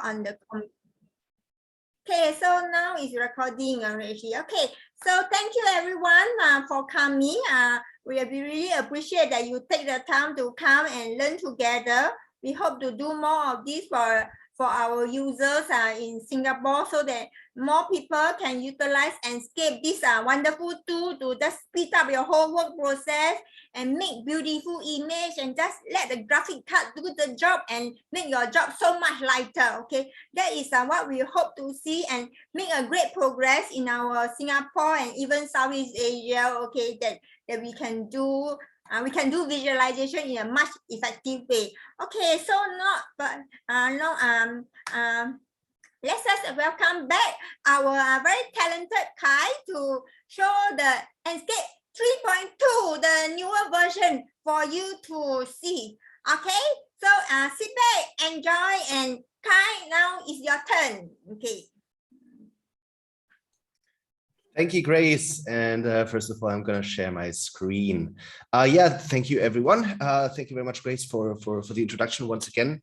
on the okay, so now it's recording already. Okay, so thank you everyone for coming. We really appreciate that you take the time to come and learn together. We hope to do more of this for our users in Singapore, so that more people can utilize Enscape, this wonderful tool to just speed up your whole work process and make beautiful image and just let the graphic card do the job and make your job so much lighter. Okay, that is what we hope to see and make a great progress in our Singapore and even Southeast Asia. Okay, that we can do visualization in a much effective way. Okay, so let's just welcome back our very talented Kai to show the Enscape 3.2, the newer version for you to see. Okay, so sit back, enjoy, and Kai, now is your turn. Okay. Thank you, Grace. And first of all, I'm going to share my screen. Yeah, thank you, everyone. Thank you very much, Grace, for the introduction once again.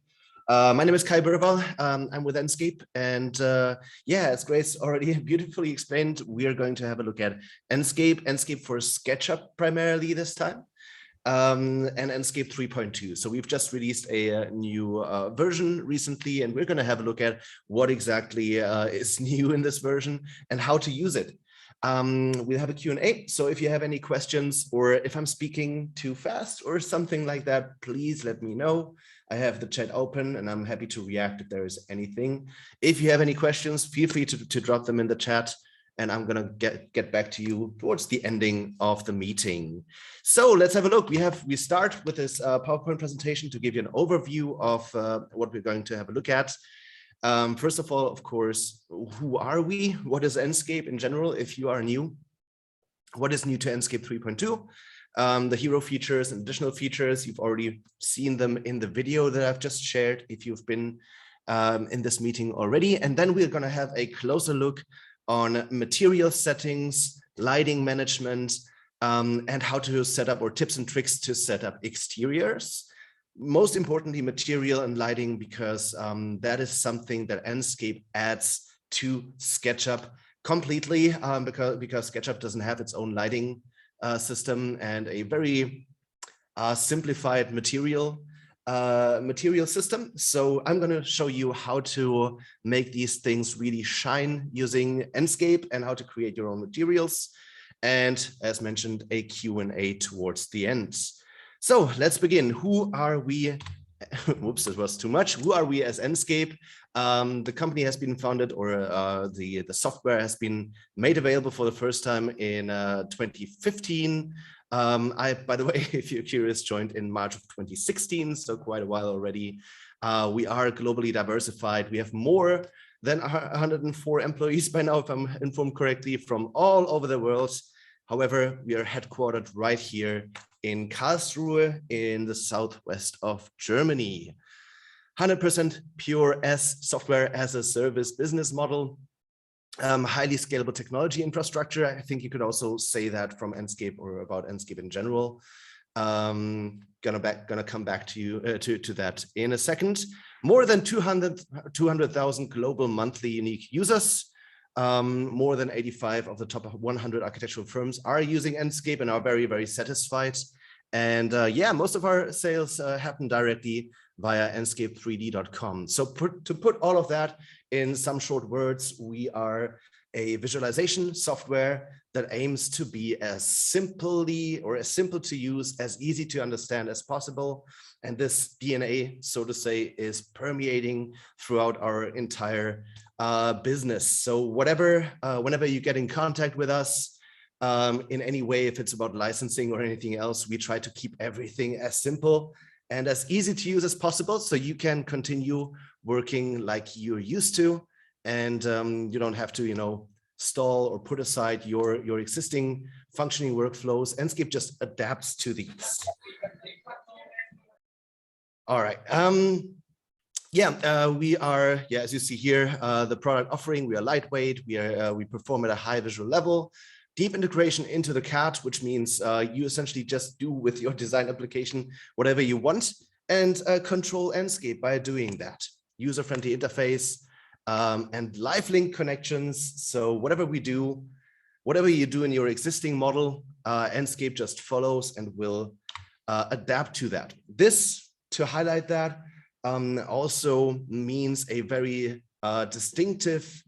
My name is Kai Birbal. I'm with Enscape. And yeah, as Grace already beautifully explained, we are going to have a look at Enscape for SketchUp primarily this time, and Enscape 3.2. So we've just released a new version recently, and we're going to have a look at what exactly is new in this version and how to use it. We'll have a Q&A, so if you have any questions or if I'm speaking too fast or something like that, please let me know. I have the chat open and I'm happy to react if there is anything. If you have any questions, feel free to drop them in the chat and I'm gonna get back to you towards the ending of the meeting. So let's have a look. We start with this PowerPoint presentation to give you an overview of what we're going to have a look at. First of all, of course, who are we? What is Enscape in general, if you are new? What is new to Enscape 3.2? The hero features and additional features, you've already seen them in the video that I've just shared if you've been in this meeting already. And then we're going to have a closer look on material settings, lighting management, and how to set up, or tips and tricks to set up exteriors. Most importantly, material and lighting, because that is something that Enscape adds to SketchUp completely, because SketchUp doesn't have its own lighting system and a very simplified material system. So I'm going to show you how to make these things really shine using Enscape and how to create your own materials. And as mentioned, a Q&A towards the end. So let's begin. Who are we? Whoops, it was too much. Who are we as Enscape? The company has been founded, or the software has been made available for the first time in 2015. I, by the way, if you're curious, joined in March of 2016, so quite a while already. We are globally diversified. We have more than 104 employees by now, if I'm informed correctly, from all over the world. However, we are headquartered right here in Karlsruhe in the southwest of Germany. 100% pure software as a service business model, highly scalable technology infrastructure. I think you could also say that from Enscape or about Enscape in general. Gonna come back to you to that in a second. More than 200,000 global monthly unique users. More than 85 of the top 100 architectural firms are using Enscape and are very, very satisfied. And yeah, most of our sales happen directly via enscape3d.com. So to put all of that in some short words, we are a visualization software that aims to be as simple to use, as easy to understand as possible. And this DNA, so to say, is permeating throughout our entire business. So whenever you get in contact with us in any way, if it's about licensing or anything else, we try to keep everything as simple and as easy to use as possible, so you can continue working like you're used to, and you don't have to, stall or put aside your existing functioning workflows. Enscape just adapts to these. All right. We are, as you see here, the product offering, we are lightweight, we perform at a high visual level, deep integration into the CAD, which means you essentially just do with your design application whatever you want, and control Enscape by doing that. user-friendly interface, and live link connections. So whatever we do, whatever you do in your existing model, Enscape just follows and will adapt to that. This, to highlight that, also means a very distinctive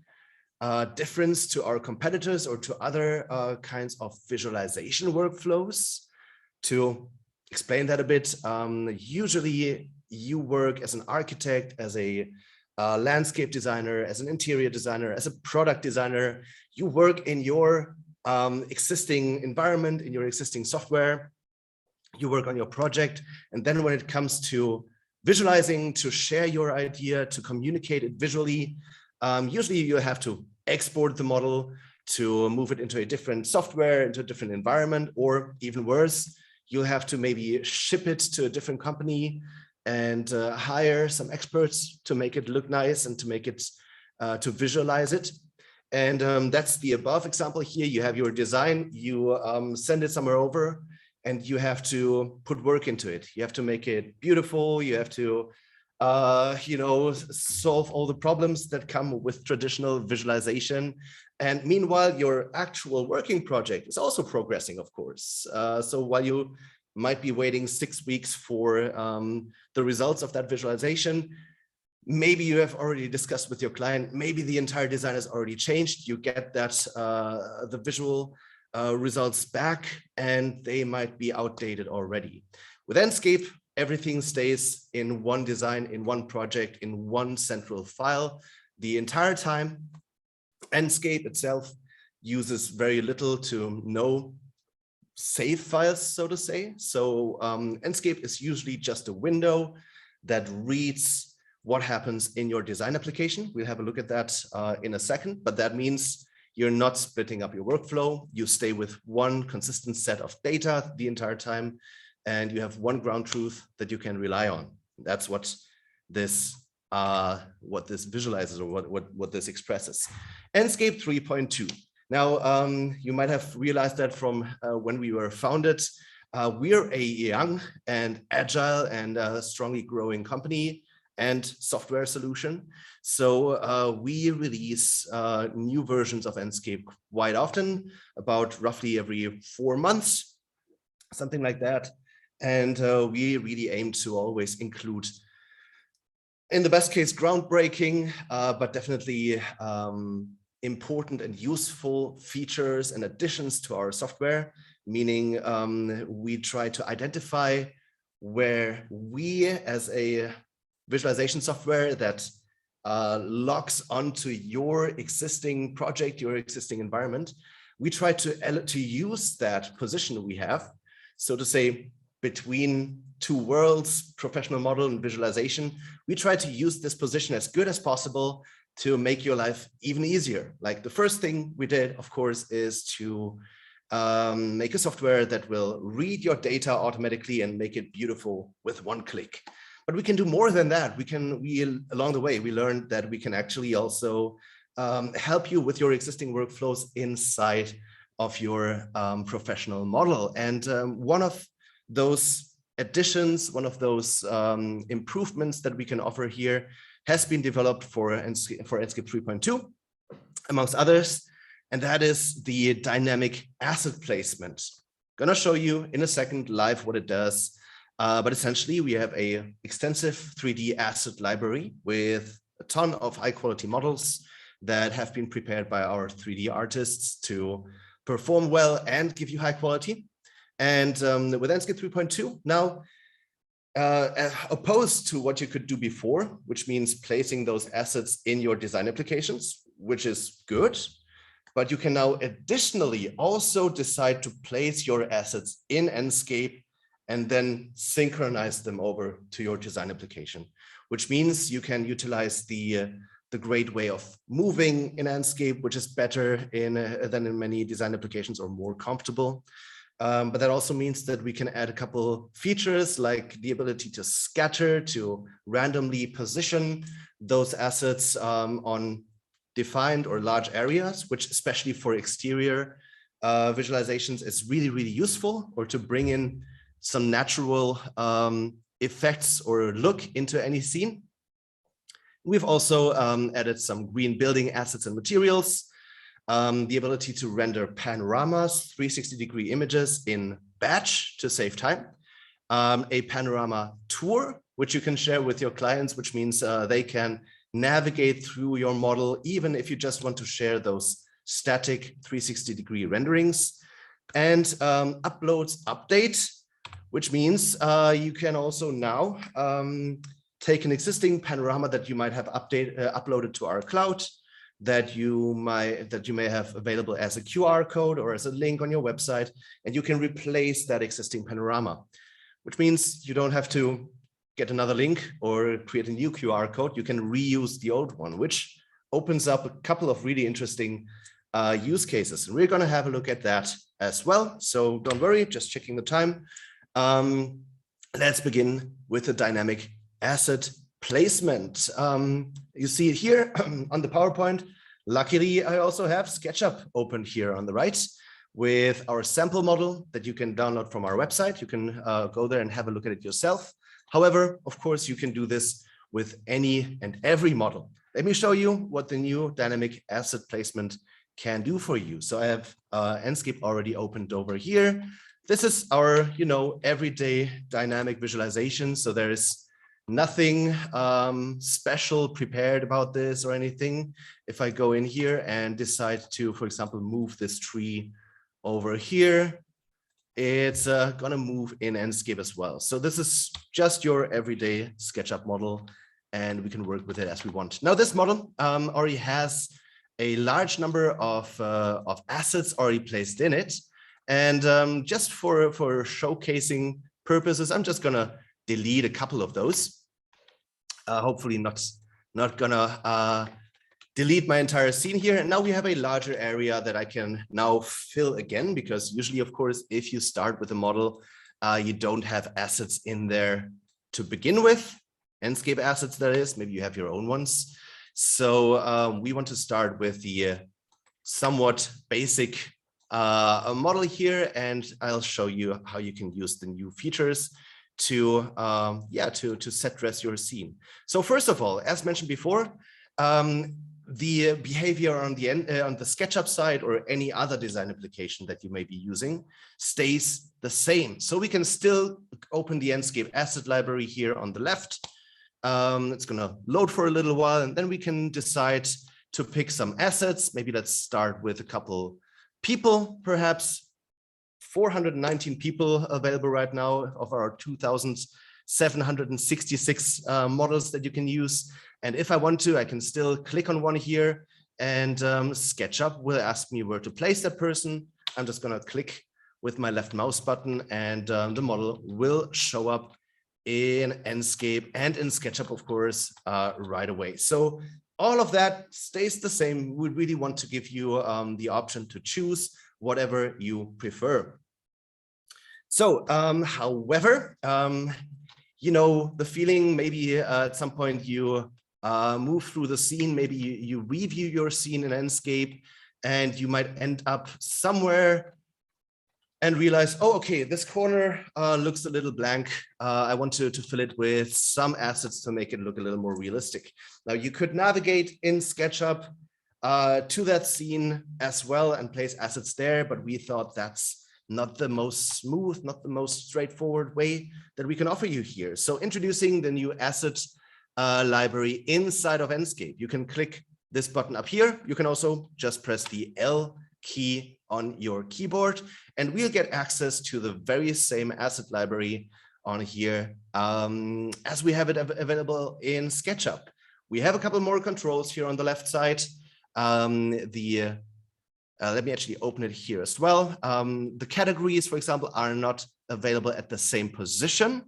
difference to our competitors or to other kinds of visualization workflows. To explain that a bit, usually you work as an architect, as a landscape designer, as an interior designer, as a product designer. You work in your existing environment, in your existing software. You work on your project. And then when it comes to visualizing, to share your idea, to communicate it visually, usually you have to export the model, to move it into a different software, into a different environment, or even worse, you'll have to maybe ship it to a different company and hire some experts to make it look nice and to make it, to visualize it. And that's the above example here. You have your design, you send it somewhere over, and you have to put work into it. You have to make it beautiful. You have to, you know, solve all the problems that come with traditional visualization. And meanwhile, your actual working project is also progressing, of course. So while you might be waiting 6 weeks for the results of that visualization, maybe you have already discussed with your client, maybe the entire design has already changed. You get that, the visual results back, and they might be outdated already. With Enscape, everything stays in one design, in one project, in one central file the entire time. Enscape itself uses very little to no save files, so to say. So Enscape is usually just a window that reads what happens in your design application. We'll have a look at that in a second, but that means you're not splitting up your workflow. You stay with one consistent set of data the entire time, and you have one ground truth that you can rely on. That's what this visualizes, or what this expresses. Enscape 3.2. Now, you might have realized that from when we were founded, we're a young and agile and strongly growing company and software solution. So we release new versions of Enscape quite often, about roughly every 4 months, something like that. And we really aim to always include, in the best case, groundbreaking, but definitely important and useful features and additions to our software, meaning we try to identify where we, as a visualization software that locks onto your existing project, your existing environment, we try to use that position we have, so to say, between two worlds, professional model and visualization. We try to use this position as good as possible to make your life even easier. Like the first thing we did, of course, is to make a software that will read your data automatically and make it beautiful with one click. But we can do more than that. Along the way, we learned that we can actually also help you with your existing workflows inside of your professional model. And one of those additions, one of those improvements that we can offer here has been developed for Enscape 3.2, amongst others, and that is the dynamic asset placement. I'm gonna show you in a second live what it does, but essentially we have an extensive 3D asset library with a ton of high quality models that have been prepared by our 3D artists to perform well and give you high quality. And with Enscape 3.2 now, opposed to what you could do before, which means placing those assets in your design applications, which is good, but you can now additionally also decide to place your assets in Enscape and then synchronize them over to your design application, which means you can utilize the great way of moving in Enscape, which is better than in many design applications, or more comfortable. But that also means that we can add a couple features like the ability to scatter, to randomly position those assets on defined or large areas, which especially for exterior visualizations is really, really useful, or to bring in some natural effects or look into any scene. We've also added some green building assets and materials, the ability to render panoramas, 360-degree images in batch to save time, a panorama tour, which you can share with your clients, which means they can navigate through your model, even if you just want to share those static 360-degree renderings, and uploads update, which means you can also now take an existing panorama that you might have uploaded to our cloud, that you may have available as a QR code or as a link on your website, and you can replace that existing panorama, which means you don't have to get another link or create a new QR code. You can reuse the old one, which opens up a couple of really interesting use cases. And we're going to have a look at that as well. So don't worry, just checking the time. Let's begin with the dynamic asset placement. You see it here on the PowerPoint. Luckily, I also have SketchUp open here on the right with our sample model that you can download from our website. You can go there and have a look at it yourself. However, of course, you can do this with any and every model. Let me show you what the new dynamic asset placement can do for you. So I have Enscape already opened over here. This is our, everyday dynamic visualization. So there is nothing special prepared about this or anything. If I go in here and decide to, for example, move this tree over here, it's gonna move in Enscape as well. So this is just your everyday SketchUp model, and we can work with it as we want. Now this model already has a large number of assets already placed in it. And just for showcasing purposes, I'm just gonna delete a couple of those. Hopefully not gonna delete my entire scene here. And now we have a larger area that I can now fill again, because usually, of course, if you start with a model, you don't have assets in there to begin with. Enscape assets, that is, maybe you have your own ones. So we want to start with the somewhat basic model here, and I'll show you how you can use the new features to set dress your scene. So first of all, as mentioned before, the behavior on the SketchUp side or any other design application that you may be using stays the same. So we can still open the Enscape asset library here on the left. It's going to load for a little while, and then we can decide to pick some assets. Maybe let's start with a couple people, perhaps 419 people available right now of our 2,766 models that you can use. And if I want to, I can still click on one here, and SketchUp will ask me where to place that person. I'm just going to click with my left mouse button, and the model will show up in Enscape and in SketchUp, of course, right away. So all of that stays the same. We really want to give you the option to choose whatever you prefer. So, however, the feeling maybe at some point you move through the scene, maybe you review your scene in Enscape, and you might end up somewhere and realize, oh, okay, this corner looks a little blank. I want to fill it with some assets to make it look a little more realistic. Now you could navigate in SketchUp to that scene as well and place assets there, but we thought that's not the most smooth, not the most straightforward way that we can offer you here. So introducing the new asset library inside of Enscape. You can click this button up here. You can also just press the L key on your keyboard, and we'll get access to the very same asset library on here as we have it available in SketchUp. We have a couple more controls here on the left side. Let me actually open it here as well. The categories, for example, are not available at the same position,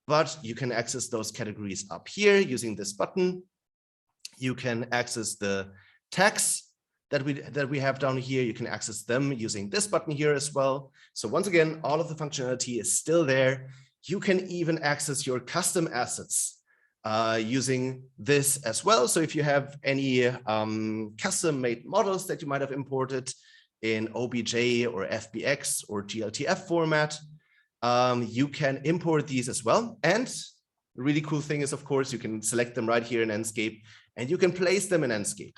but you can access those categories up here using this button. You can access the tags that we have down here. You can access them using this button here as well. So once again, all of the functionality is still there. You can even access your custom assets using this as well. So if you have any custom made models that you might have imported in OBJ or FBX or GLTF format, you can import these as well. And the really cool thing is, of course, you can select them right here in Enscape and you can place them in Enscape.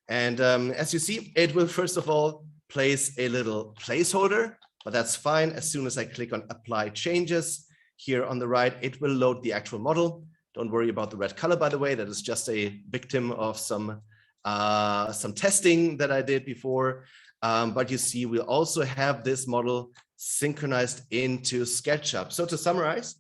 And as you see, it will first of all place a little placeholder, but that's fine. As soon as I click on apply changes here on the right, it will load the actual model. Don't worry about the red color, by the way. That is just a victim of some testing that I did before. But you see, we'll also have this model synchronized into SketchUp. So to summarize,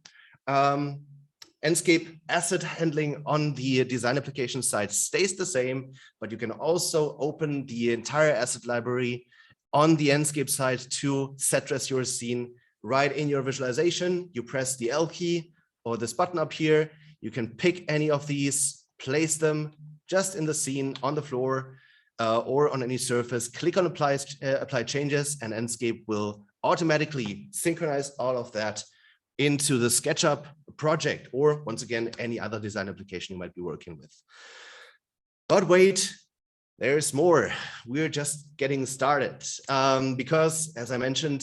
Enscape asset handling on the design application side stays the same, but you can also open the entire asset library on the Enscape side to set dress your scene right in your visualization. You press the L key or this button up here. You can pick any of these, place them just in the scene on the floor or on any surface, click on apply changes, and Enscape will automatically synchronize all of that into the SketchUp project, or once again, any other design application you might be working with. But wait, there's more. We're just getting started because, as I mentioned,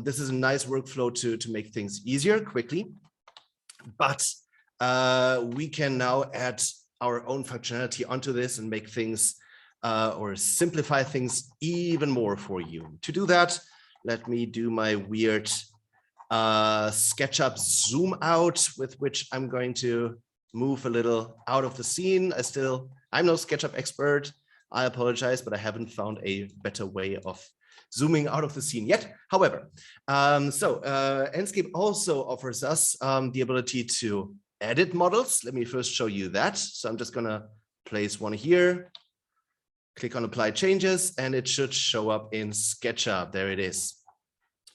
this is a nice workflow to make things easier quickly, but we can now add our own functionality onto this and make things or simplify things even more for you. To do that, let me do my weird SketchUp zoom out, with which I'm going to move a little out of the scene. I'm no SketchUp expert. I apologize, but I haven't found a better way of zooming out of the scene yet. However, Enscape also offers us the ability to edit models. Let me first show you that. So I'm just gonna place one here, click on apply changes, and it should show up in SketchUp. There it is.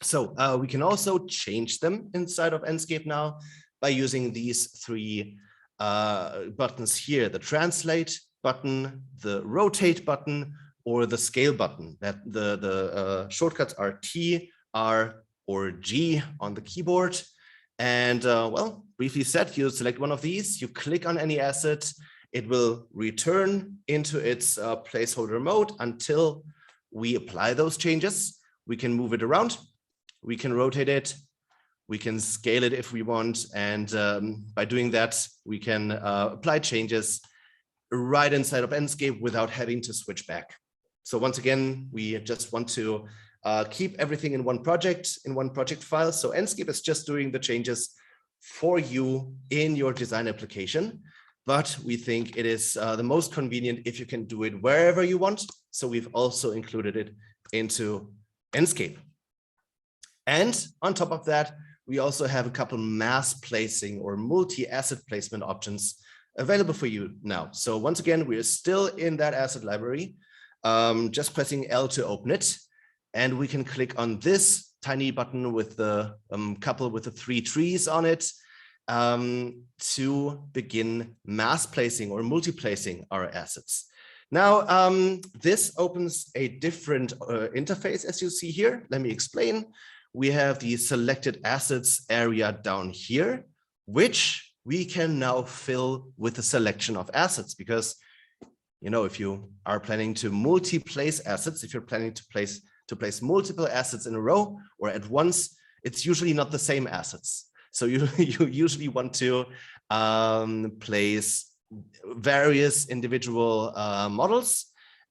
So we can also change them inside of Enscape now by using these three buttons here: the translate button, the rotate button, or the scale button. That the shortcuts are T, R, or G on the keyboard. And well, briefly said, you select one of these, you click on any asset, it will return into its placeholder mode until we apply those changes. We can move it around, we can rotate it, we can scale it if we want. And by doing that, we can apply changes right inside of Enscape without having to switch back. So once again, we just want to keep everything in one project file. So Enscape is just doing the changes for you in your design application, but we think it is the most convenient if you can do it wherever you want. So we've also included it into Enscape. And on top of that, we also have a couple mass placing or multi-asset placement options available for you now. So once again, we are still in that asset library, just pressing L to open it. And we can click on this tiny button with the couple with the three trees on it to begin mass placing or multi-placing our assets. Now, this opens a different interface, as you see here. Let me explain. We have the selected assets area down here, which we can now fill with a selection of assets, because, you know, if you are planning to multi-place assets, if you're planning to place multiple assets in a row or at once, it's usually not the same assets. So you usually want to place various individual models.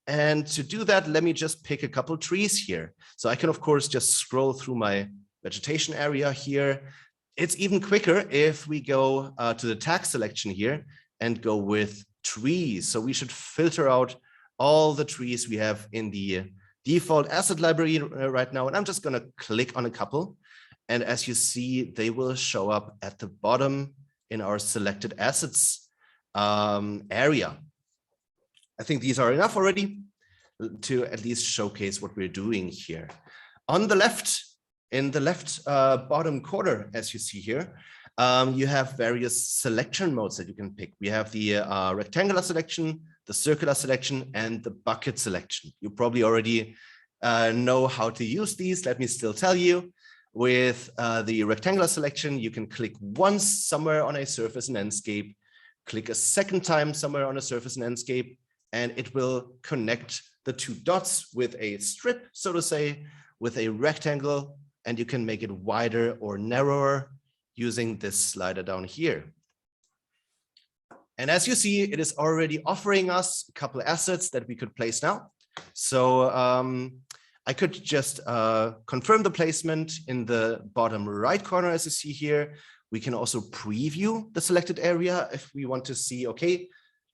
And to do that, let me just pick a couple trees here. So I can, of course, just scroll through my vegetation area here. It's even quicker if we go to the tag selection here and go with trees. So we should filter out all the trees we have in the default asset library right now. And I'm just going to click on a couple. And as you see, they will show up at the bottom in our selected assets area. I think these are enough already to at least showcase what we're doing here. On the left, in the left bottom corner, as you see here, you have various selection modes that you can pick. We have the rectangular selection, the circular selection, and the bucket selection. You probably already know how to use these. Let me still tell you. With the rectangular selection, you can click once somewhere on a surface in Enscape, click a second time somewhere on a surface in Enscape, and it will connect the two dots with a strip, so to say, with a rectangle, and you can make it wider or narrower using this slider down here. And as you see, it is already offering us a couple of assets that we could place now. So I could just confirm the placement in the bottom right corner, as you see here. We can also preview the selected area if we want to see, okay,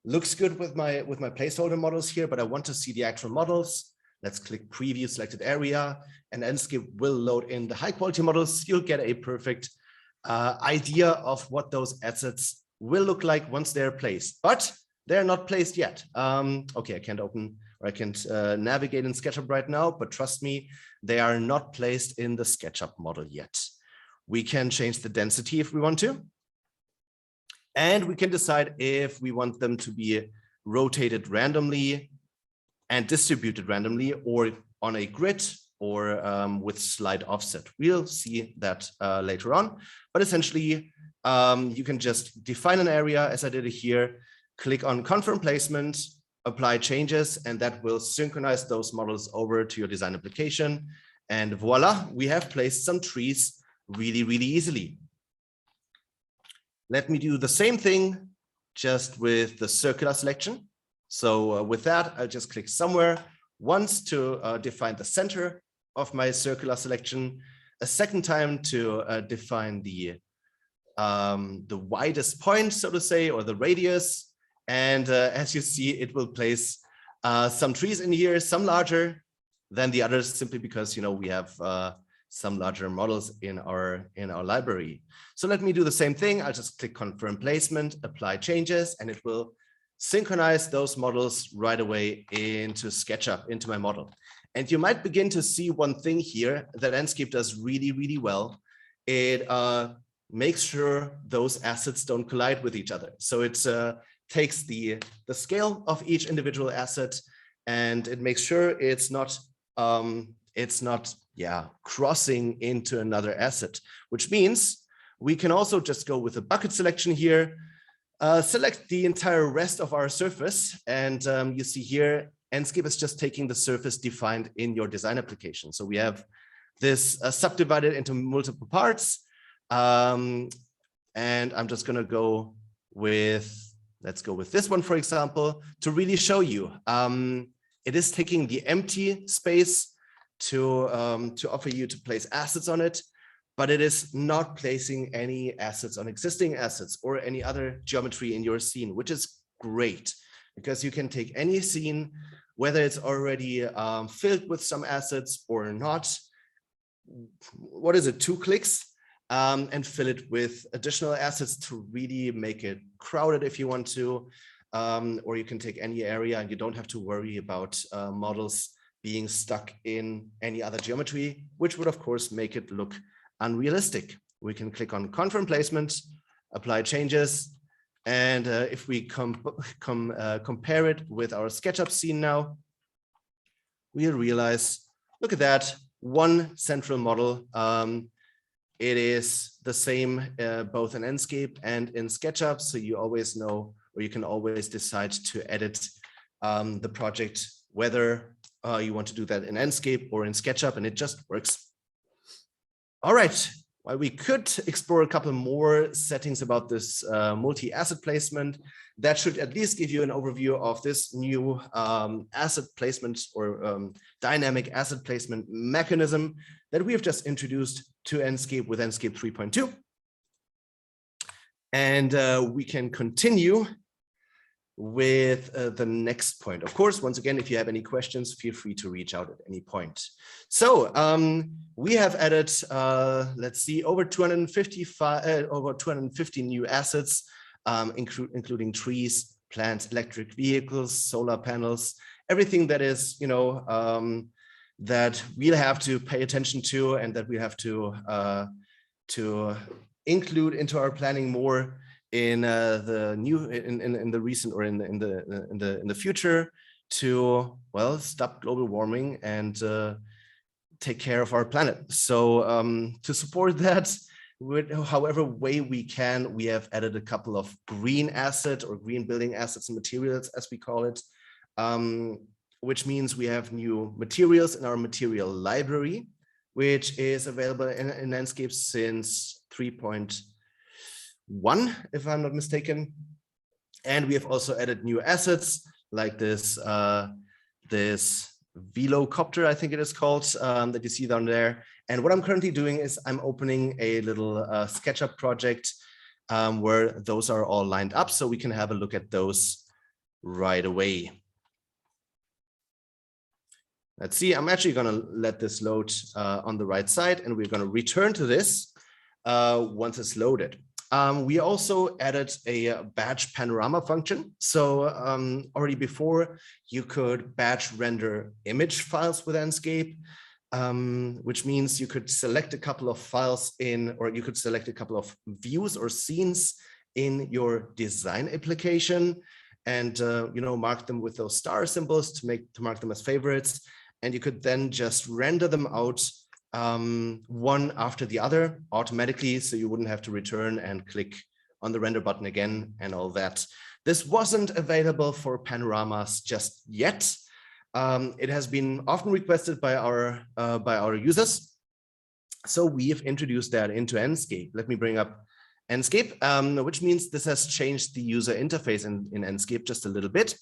looks good with my placeholder models here, but I want to see the actual models. Let's click preview selected area, and Enscape will load in the high quality models. You'll get a perfect idea of what those assets will look like once they're placed, but they're not placed yet. Okay, I can't open, or I can't navigate in SketchUp right now, but trust me, they are not placed in the SketchUp model yet. We can change the density if we want to, and we can decide if we want them to be rotated randomly and distributed randomly, or on a grid, or with slight offset. We'll see that later on, but essentially you can just define an area as I did it here, click on confirm placement, apply changes, and that will synchronize those models over to your design application. And voila, we have placed some trees really, really easily. Let me do the same thing just with the circular selection. So with that, I'll just click somewhere once to define the center of my circular selection, a second time to define the widest point, so to say, or the radius. And as you see, it will place some trees in here, some larger than the others, simply because, you know, we have some larger models in our library. So let me do the same thing. I'll just click confirm placement, apply changes, and it will synchronize those models right away into SketchUp, into my model. And you might begin to see one thing here that Enscape does really, really well. It makes sure those assets don't collide with each other. So it takes the scale of each individual asset, and it makes sure it's not crossing into another asset, which means we can also just go with a bucket selection here, select the entire rest of our surface, and you see here, Enscape is just taking the surface defined in your design application. So we have this subdivided into multiple parts, and I'm just going to go with, let's go with this one, for example, to really show you. It is taking the empty space to offer you to place assets on it, but it is not placing any assets on existing assets or any other geometry in your scene, which is great because you can take any scene, whether it's already filled with some assets or not. What is it, 2 clicks, and fill it with additional assets to really make it crowded if you want to, or you can take any area and you don't have to worry about models being stuck in any other geometry, which would of course make it look unrealistic. We can click on confirm placement, apply changes, and if we compare it with our SketchUp scene now, we'll realize, look at that, one central model. It is the same both in Enscape and in SketchUp, so you always know, or you can always decide to edit the project, whether you want to do that in Enscape or in SketchUp, and it just works. All right, well, we could explore a couple more settings about this multi-asset placement. That should at least give you an overview of this new asset placement or dynamic asset placement mechanism that we have just introduced to Enscape with Enscape 3.2. And we can continue with the next point. Of course, once again, if you have any questions, feel free to reach out at any point. So we have added, let's see, over 250 new assets, including trees, plants, electric vehicles, solar panels, everything that is, you know, that we'll have to pay attention to and that we have to include into our planning more in the new, in the recent or in the future, to, well, stop global warming and take care of our planet. So to support that, with however way we can, we have added a couple of green asset or green building assets and materials, as we call it, which means we have new materials in our material library, which is available in Enscape since 3.1, if I'm not mistaken. And we have also added new assets like this, this velocopter, I think it is called, that you see down there. And what I'm currently doing is I'm opening a little SketchUp project where those are all lined up, so we can have a look at those right away. Let's see, I'm actually going to let this load on the right side, and we're going to return to this once it's loaded. We also added a batch panorama function. So already before, you could batch render image files with Enscape, which means you could select a couple of files in, or you could select a couple of views or scenes in your design application, and mark them with those star symbols to mark them as favorites. And you could then just render them out one after the other automatically, so you wouldn't have to return and click on the render button again and all that. This wasn't available for panoramas just yet. It has been often requested by our users, so we have introduced that into Enscape. Let me bring up Enscape, which means this has changed the user interface in Enscape just a little bit.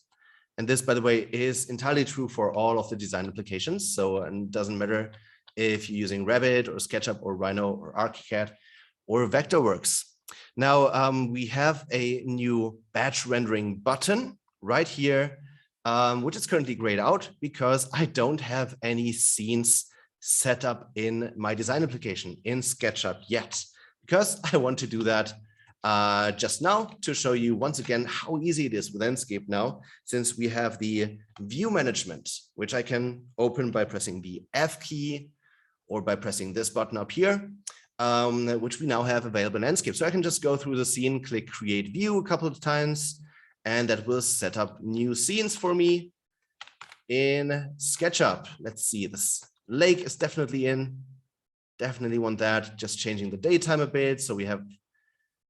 And this, by the way, is entirely true for all of the design applications. So it doesn't matter if you're using Revit or SketchUp or Rhino or ArchiCAD or Vectorworks. Now we have a new batch rendering button right here, which is currently grayed out because I don't have any scenes set up in my design application in SketchUp yet, because I want to do that just now to show you once again how easy it is with Enscape now, since we have the view management, which I can open by pressing the F key or by pressing this button up here, which we now have available in Enscape. So I can just go through the scene, click create view a couple of times, and that will set up new scenes for me in SketchUp. Let's see, this lake is definitely in. Definitely want that. Just changing the daytime a bit, so we have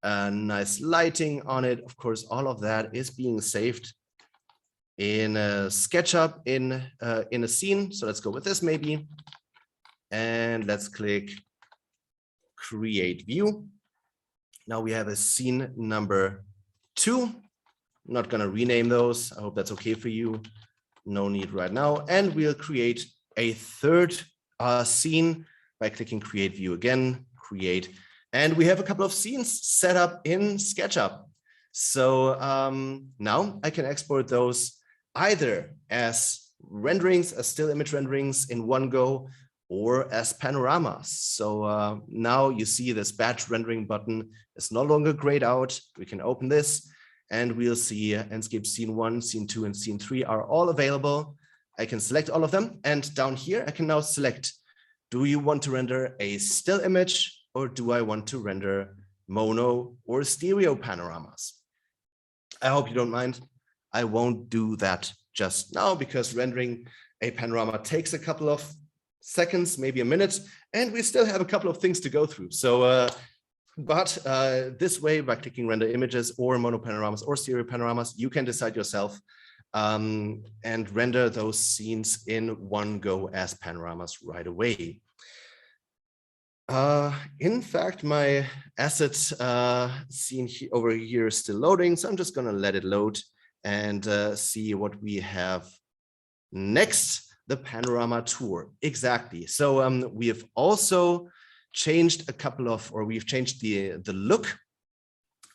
nice lighting on it. Of course, all of that is being saved in SketchUp in a scene. So let's go with this maybe, and let's click create view. Now we have a scene number 2. I'm not going to rename those. I hope that's okay for you. No need right now. And we'll create a third scene by clicking create view again, create. And we have a couple of scenes set up in SketchUp. So now I can export those either as renderings, as still image renderings in one go, or as panoramas. So now you see this batch rendering button is no longer grayed out. We can open this and we'll see Enscape scene 1, scene 2, and scene 3 are all available. I can select all of them. And down here, I can now select, do you want to render a still image, or do I want to render mono or stereo panoramas? I hope you don't mind. I won't do that just now because rendering a panorama takes a couple of seconds, maybe a minute, and we still have a couple of things to go through. So, this way, by clicking render images or mono panoramas or stereo panoramas, you can decide yourself and render those scenes in one go as panoramas right away. In fact, my assets scene over here is still loading, so I'm just going to let it load and see what we have next. The Panorama Tour. Exactly. So we have also changed a couple of, or we've changed the look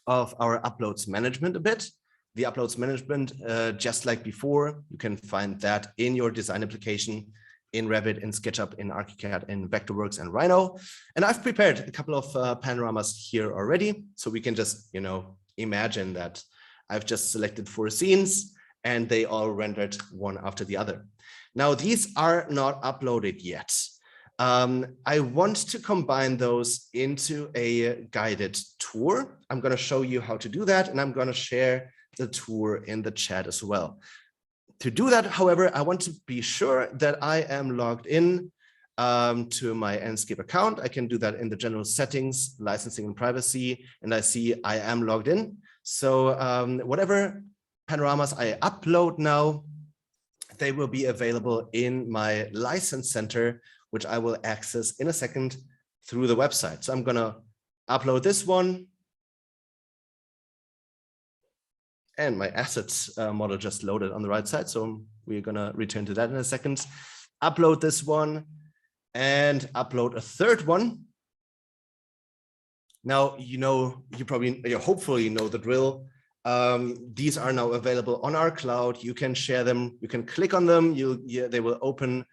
of our uploads management a bit. The uploads management, just like before, you can find that in your design application in Revit, in SketchUp, in ArchiCAD, in Vectorworks and Rhino. And I've prepared a couple of panoramas here already. So we can just, imagine that I've just selected 4 scenes and they all rendered one after the other. Now, these are not uploaded yet. I want to combine those into a guided tour. I'm going to show you how to do that, and I'm going to share the tour in the chat as well. To do that, however, I want to be sure that I am logged in to my Enscape account. I can do that in the general settings, licensing and privacy, and I see I am logged in. So whatever panoramas I upload now, they will be available in my license center, which I will access in a second through the website. So I'm going to upload this one. and my assets model just loaded on the right side. So we're gonna return to that in a second. Upload this one and upload a third one. Now, hopefully you know the drill. These are now available on our cloud. You can share them. You can click on them. They will open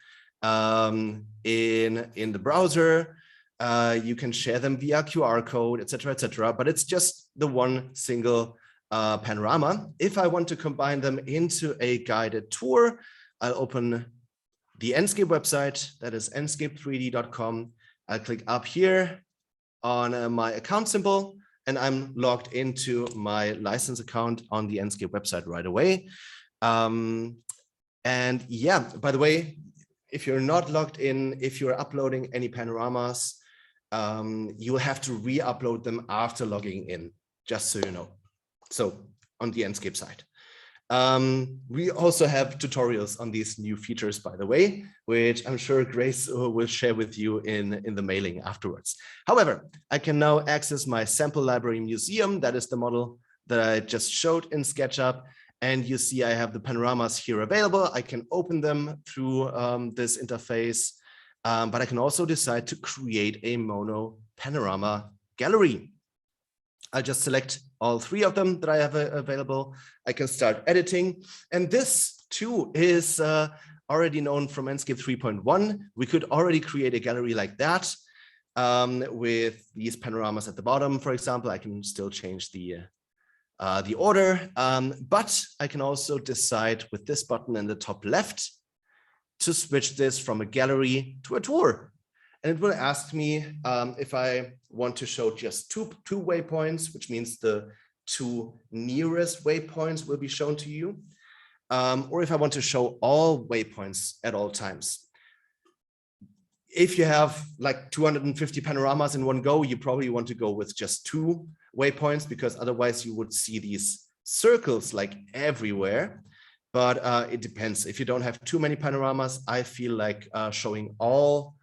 in the browser. You can share them via QR code, etc., etc. But it's just the one single panorama. If I want to combine them into a guided tour, I'll open the Enscape website. That is enscape3d.com. I'll click up here on my account symbol, and I'm logged into my license account on the Enscape website right away. And yeah, by the way, if you're not logged in, if you're uploading any panoramas, you'll have to re-upload them after logging in, just so you know. So on the Enscape side. We also have tutorials on these new features, by the way, which I'm sure Grace will share with you in the mailing afterwards. However, I can now access my sample library museum. That is the model that I just showed in SketchUp. And you see I have the panoramas here available. I can open them through this interface, but I can also decide to create a mono panorama gallery. I just select all three of them that I have available. I can start editing. And this too is already known from Enscape 3.1. We could already create a gallery like that with these panoramas at the bottom. For example, I can still change the order, but I can also decide with this button in the top left to switch this from a gallery to a tour. And it will ask me if I want to show just two waypoints, which means the two nearest waypoints will be shown to you, or if I want to show all waypoints at all times. If you have like 250 panoramas in one go, you probably want to go with just 2 waypoints, because otherwise you would see these circles like everywhere. But it depends. If you don't have too many panoramas, I feel like showing all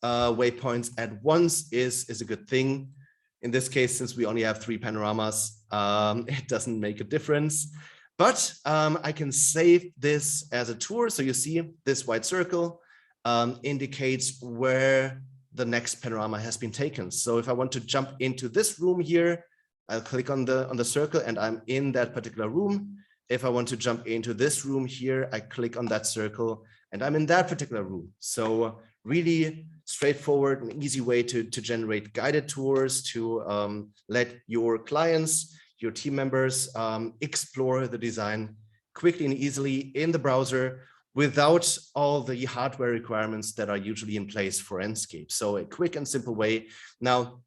waypoints at once is a good thing. In this case, since we only have 3 panoramas, it doesn't make a difference. But I can save this as a tour. So you see this white circle indicates where the next panorama has been taken. So if I want to jump into this room here, I'll click on the circle and I'm in that particular room. If I want to jump into this room here, I click on that circle and I'm in that particular room. So really straightforward and easy way to generate guided tours, to let your clients, your team members explore the design quickly and easily in the browser without all the hardware requirements that are usually in place for Enscape. So a quick and simple way. Now,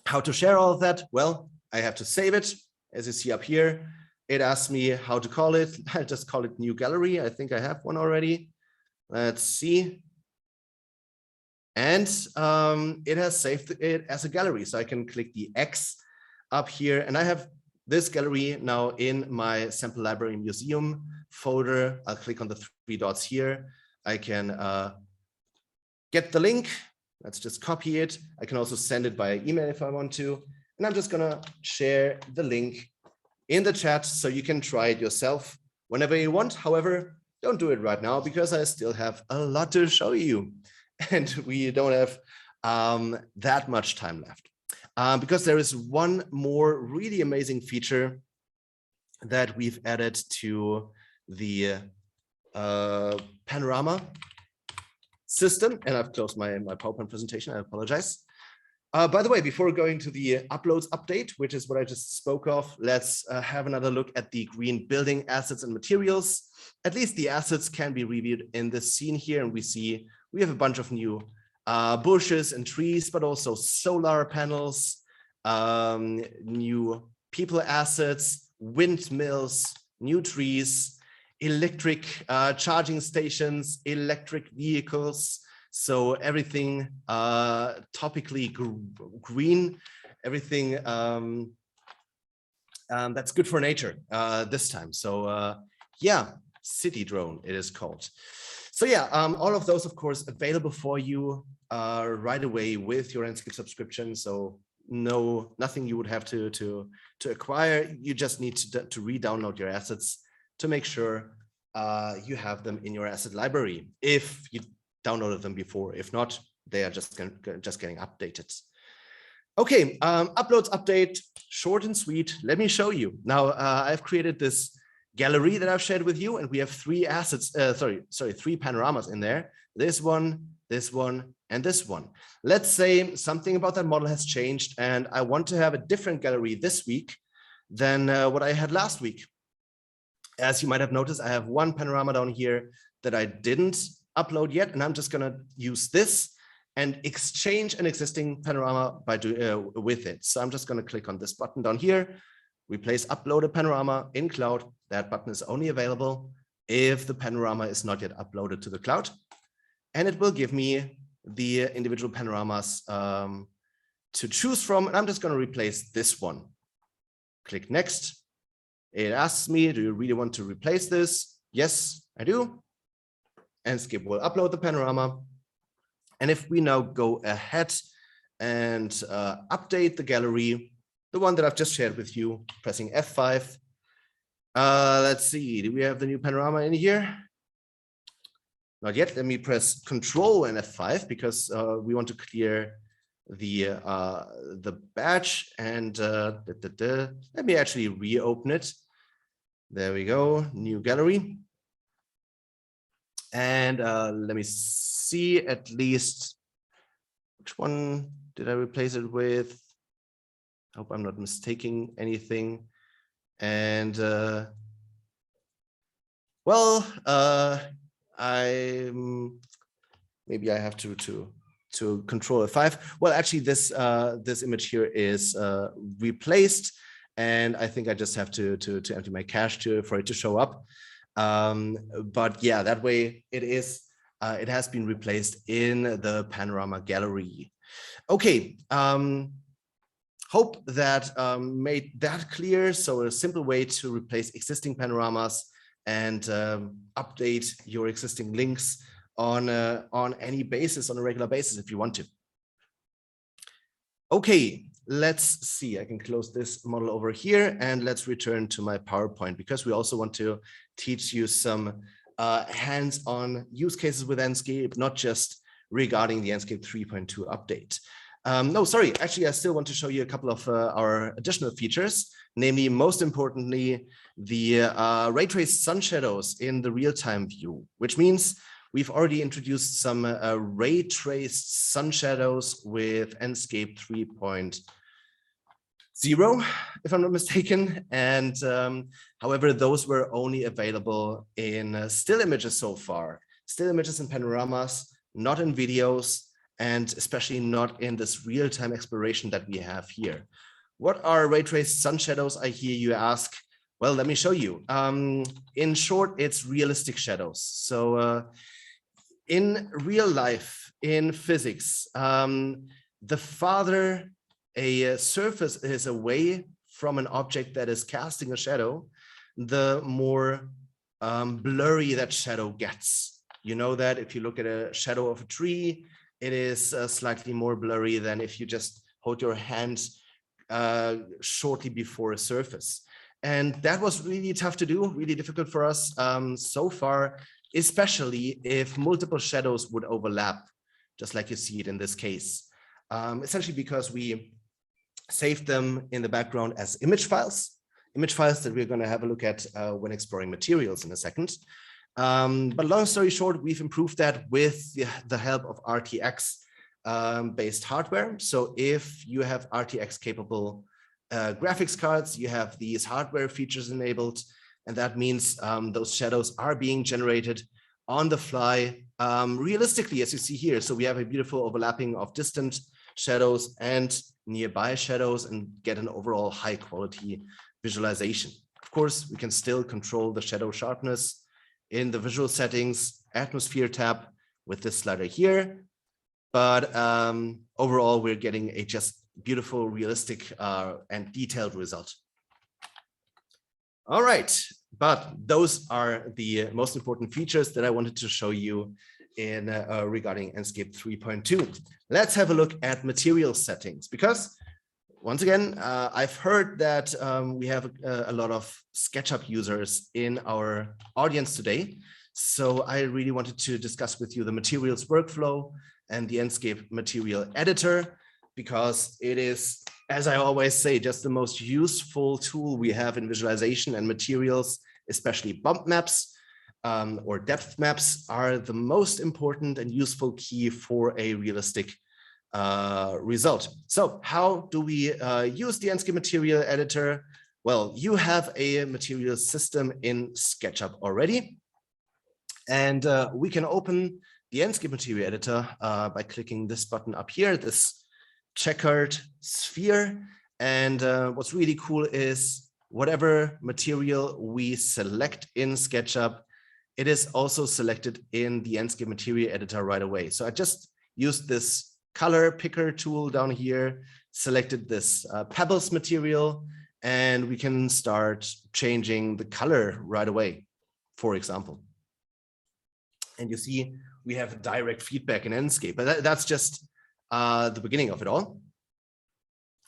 how to share all of that? Well, I have to save it. As you see up here, it asks me how to call it. I just call it new gallery. I think I have one already. Let's see. And it has saved it as a gallery. So I can click the X up here and I have this gallery now in my sample library museum folder. I'll click on the 3 dots here. I can get the link. Let's just copy it. I can also send it by email if I want to. And I'm just gonna share the link in the chat so you can try it yourself whenever you want. However, don't do it right now because I still have a lot to show you. And we don't have that much time left. Because there is one more really amazing feature that we've added to the panorama system. And I've closed my PowerPoint presentation, I apologize. By the way, before going to the uploads update, which is what I just spoke of, let's have another look at the green building assets and materials. At least the assets can be reviewed in this scene here. And we see we have a bunch of new bushes and trees, but also solar panels, new people assets, windmills, new trees, electric charging stations, electric vehicles. So everything topically green, everything that's good for nature this time. So yeah, city drone it is called. So yeah, all of those, of course, available for you right away with your Enscape subscription. So nothing you would have to acquire. You just need to re-download your assets to make sure you have them in your asset library if you downloaded them before. If not, they are just getting updated. Okay, uploads update, short and sweet. Let me show you. Now, I've created this gallery that I've shared with you, and we have three assets, three panoramas in there. This one, and this one. Let's say something about that model has changed, and I want to have a different gallery this week than what I had last week. As you might have noticed, I have one panorama down here that I didn't upload yet, and I'm just gonna use this and exchange an existing panorama by with it. So I'm just gonna click on this button down here, replace uploaded panorama in cloud. That button is only available if the panorama is not yet uploaded to the cloud. And it will give me the individual panoramas to choose from. And I'm just gonna replace this one. Click next. It asks me, do you really want to replace this? Yes, I do. Enscape will upload the panorama. And if we now go ahead and update the gallery, the one that I've just shared with you, pressing F5. Let's see, do we have the new panorama in here? Not yet. Let me press Control and F5 because we want to clear the batch. And let me actually reopen it. There we go, new gallery. And let me see at least which one did I replace it with. I hope I'm not mistaking anything. And maybe I have to Control F5. Well, actually, this image here is replaced, and I think I just have to empty my cache for it to show up. But yeah, that way it is. It has been replaced in the panorama gallery. Okay. Hope that made that clear. So a simple way to replace existing panoramas and update your existing links on any basis, on a regular basis, if you want to. Okay, let's see. I can close this model over here, and let's return to my PowerPoint because we also want to teach you some hands-on use cases with Enscape, not just regarding the Enscape 3.2 update. No, sorry, actually, I still want to show you a couple of our additional features, namely, most importantly, the ray traced sun shadows in the real-time view, which means we've already introduced some ray traced sun shadows with Enscape 3.0, if I'm not mistaken. And however, those were only available in still images so far, still images and panoramas, not in videos, and especially not in this real-time exploration that we have here. What are ray traced sun shadows, I hear you ask? Well, let me show you. In short, it's realistic shadows. So in real life, in physics, the farther a surface is away from an object that is casting a shadow, the more blurry that shadow gets. You know that if you look at a shadow of a tree, it is slightly more blurry than if you just hold your hand shortly before a surface. And that was really tough to do, really difficult for us so far, especially if multiple shadows would overlap, just like you see it in this case. Essentially because we saved them in the background as image files that we're going to have a look at when exploring materials in a second. But long story short, we've improved that with the help of RTX based hardware. So if you have RTX capable graphics cards, you have these hardware features enabled, and that means those shadows are being generated on the fly realistically, as you see here. So we have a beautiful overlapping of distant shadows and nearby shadows and get an overall high quality visualization. Of course, we can still control the shadow sharpness in the visual settings, atmosphere tab with this slider here. But overall, we're getting a just beautiful, realistic and detailed result. All right, but those are the most important features that I wanted to show you in regarding Enscape 3.2. Let's have a look at material settings, because once again, I've heard that we have a lot of SketchUp users in our audience today. So I really wanted to discuss with you the materials workflow and the Enscape material editor, because it is, as I always say, just the most useful tool we have in visualization, and materials, especially bump maps or depth maps, are the most important and useful key for a realistic result. So how do we use the Enscape material editor? Well, you have a material system in SketchUp already, and we can open the Enscape material editor by clicking this button up here, this checkered sphere. And what's really cool is whatever material we select in SketchUp, it is also selected in the Enscape material editor right away. So I just used this color picker tool down here, selected this pebbles material, and we can start changing the color right away, for example. And you see we have direct feedback in Enscape, but that's just the beginning of it all.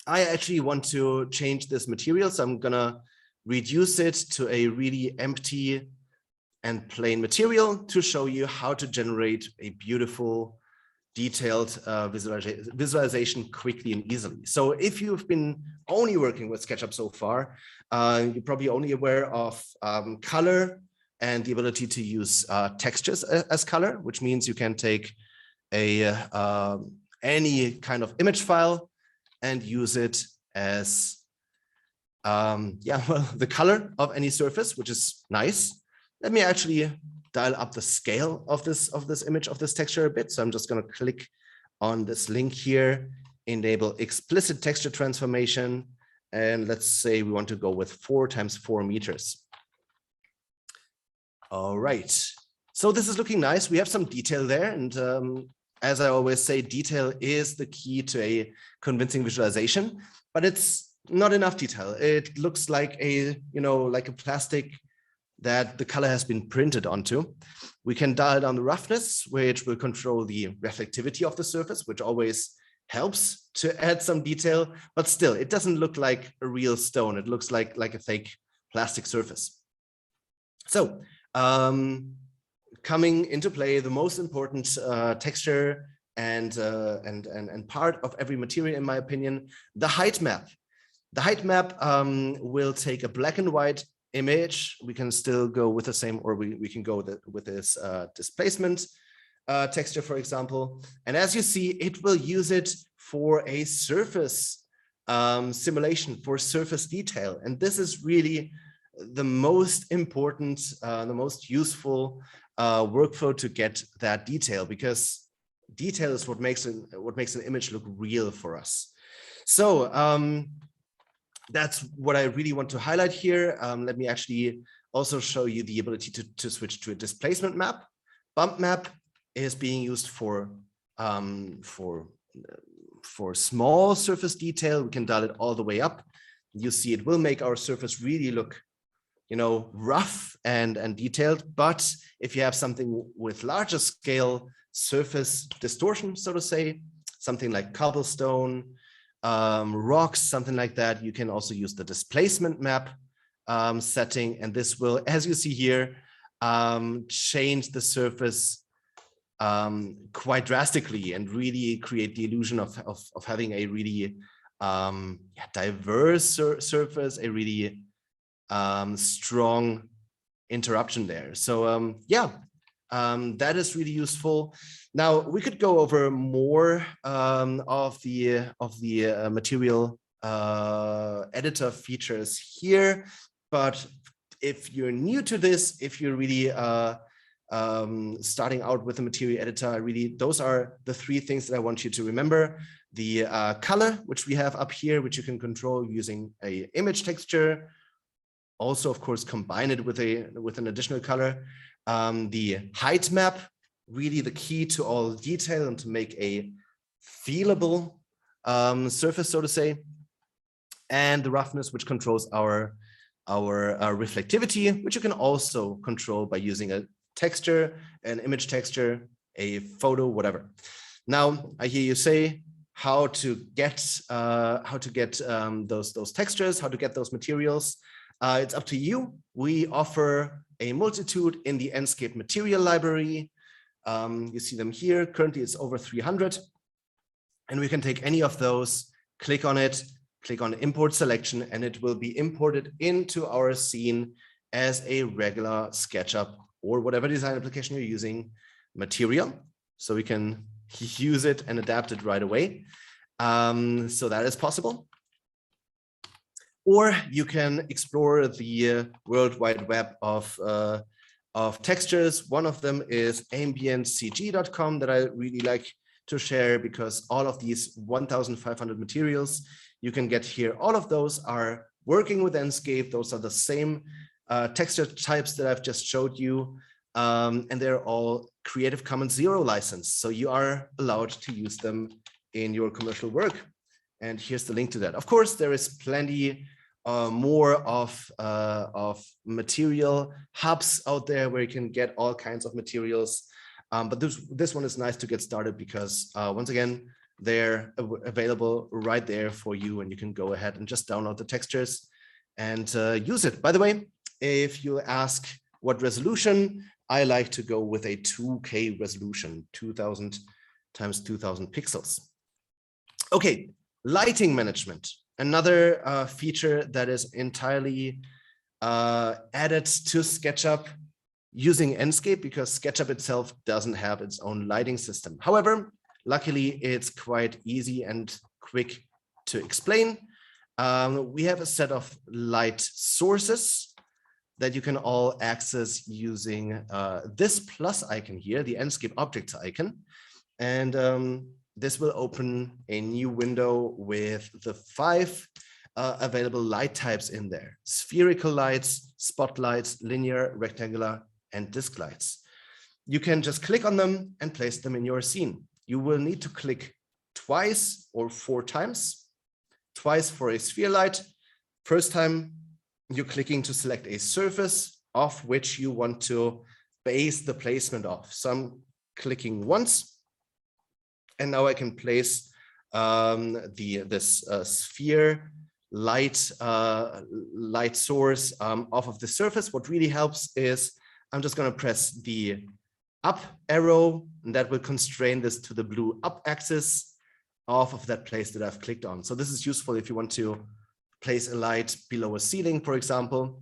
I actually want to change this material, so I'm gonna reduce it to a really empty and plain material to show you how to generate a beautiful, detailed visualization quickly and easily. So if you've been only working with SketchUp so far, you're probably only aware of color and the ability to use textures as color, which means you can take a any kind of image file and use it as the color of any surface, which is nice. Let me actually dial up the scale of this image, of this texture a bit. So I'm just going to click on this link here, enable explicit texture transformation, and let's say we want to go with 4 × 4 meters. All right, so this is looking nice. We have some detail there, and as I always say, detail is the key to a convincing visualization, but it's not enough detail. It looks like a, like a plastic that the color has been printed onto. We can dial down the roughness, which will control the reflectivity of the surface, which always helps to add some detail, but still, it doesn't look like a real stone. It looks like a fake plastic surface. So coming into play, the most important texture and part of every material, in my opinion, the height map. The height map will take a black and white image. We can still go with the same, or we can go with this displacement texture, for example. And as you see, it will use it for a surface simulation, for surface detail. And this is really the most important, the most useful workflow to get that detail, because detail is what makes an image look real for us. So that's what I really want to highlight here. Let me actually also show you the ability to switch to a displacement map. Bump map is being used for small surface detail. We can dial it all the way up. You see, it will make our surface really look, rough and detailed. But if you have something with larger scale surface distortion, so to say, something like cobblestone, rocks, something like that, you can also use the displacement map setting, and this will, as you see here, change the surface quite drastically and really create the illusion of having a really diverse surface, a really strong interruption there. So that is really useful. Now we could go over more of the material editor features here, but if you're new to this, if you're really starting out with the material editor, really those are the 3 things that I want you to remember. The color, which we have up here, which you can control using a image texture. Also, of course, combine it with an additional color. The height map, really the key to all detail and to make a feelable surface, so to say. And the roughness, which controls our reflectivity, which you can also control by using a texture, an image texture, a photo, whatever. Now, I hear you say, how to get those textures, how to get those materials. It's up to you. We offer a multitude in the Enscape material library. You see them here. Currently, it's over 300. And we can take any of those, click on it, click on import selection, and it will be imported into our scene as a regular SketchUp or whatever design application you're using material. So we can use it and adapt it right away. So that is possible. Or you can explore the World Wide Web of textures. One of them is ambientcg.com that I really like to share, because all of these 1,500 materials you can get here, all of those are working with Enscape. Those are the same texture types that I've just showed you. And they're all Creative Commons 0 license. So you are allowed to use them in your commercial work. And here's the link to that. Of course, there is plenty more of material hubs out there where you can get all kinds of materials. But this one is nice to get started because once again, they're available right there for you, and you can go ahead and just download the textures and use it. By the way, if you ask what resolution, I like to go with a 2K resolution, 2000 times 2000 pixels. Okay, lighting management. Another feature that is entirely added to SketchUp using Enscape, because SketchUp itself doesn't have its own lighting system. However, luckily, it's quite easy and quick to explain. We have a set of light sources that you can all access using this plus icon here, the Enscape objects icon. And this will open a new window with the 5 available light types in there: spherical lights, spotlights, linear, rectangular, and disk lights. You can just click on them and place them in your scene. You will need to click twice or 4 times. Twice for a sphere light. First time, you're clicking to select a surface of which you want to base the placement of. So I'm clicking once, and now I can place this sphere light source off of the surface. What really helps is I'm just going to press the up arrow, and that will constrain this to the blue up axis off of that place that I've clicked on. So this is useful if you want to place a light below a ceiling, for example.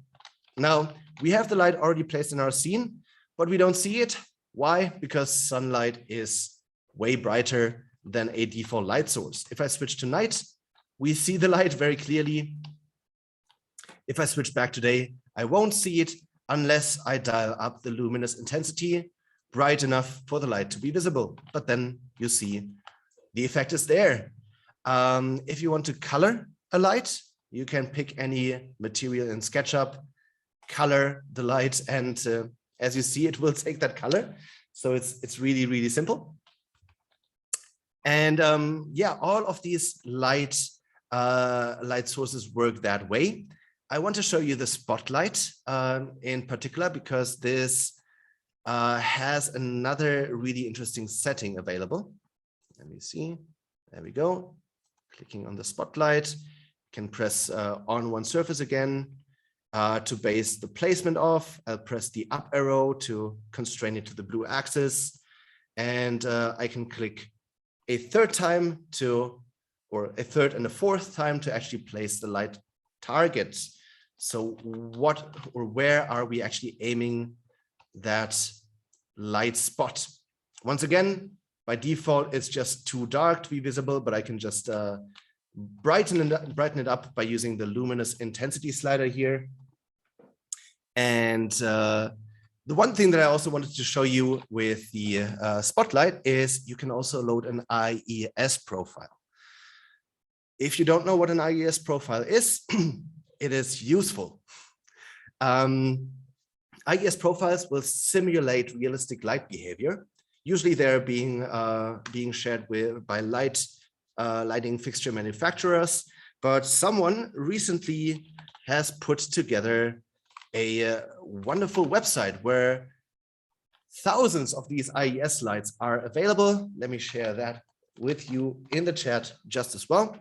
Now, we have the light already placed in our scene, but we don't see it. Why? Because sunlight is way brighter than a default light source. If I switch to night, we see the light very clearly. If I switch back to day, I won't see it unless I dial up the luminous intensity bright enough for the light to be visible. But then you see the effect is there. If you want to color a light, you can pick any material in SketchUp, color the light, and as you see, it will take that color. So it's really, really simple. And yeah, all of these light sources work that way. I want to show you the spotlight in particular, because this has another really interesting setting available. Let me see. There we go. Clicking on the spotlight, can press on one surface again to base the placement off. I'll press the up arrow to constrain it to the blue axis. And I can click a third time to, or a third and a fourth time to actually place the light target. So what or where are we actually aiming that light spot? Once again, by default, it's just too dark to be visible, but I can just brighten it up by using the luminous intensity slider here. And the one thing that I also wanted to show you with the spotlight is you can also load an IES profile. If you don't know what an IES profile is, it is useful. IES profiles will simulate realistic light behavior. Usually they're being shared by lighting fixture manufacturers, but someone recently has put together a wonderful website where thousands of these IES lights are available. Let me share that with you in the chat just as well.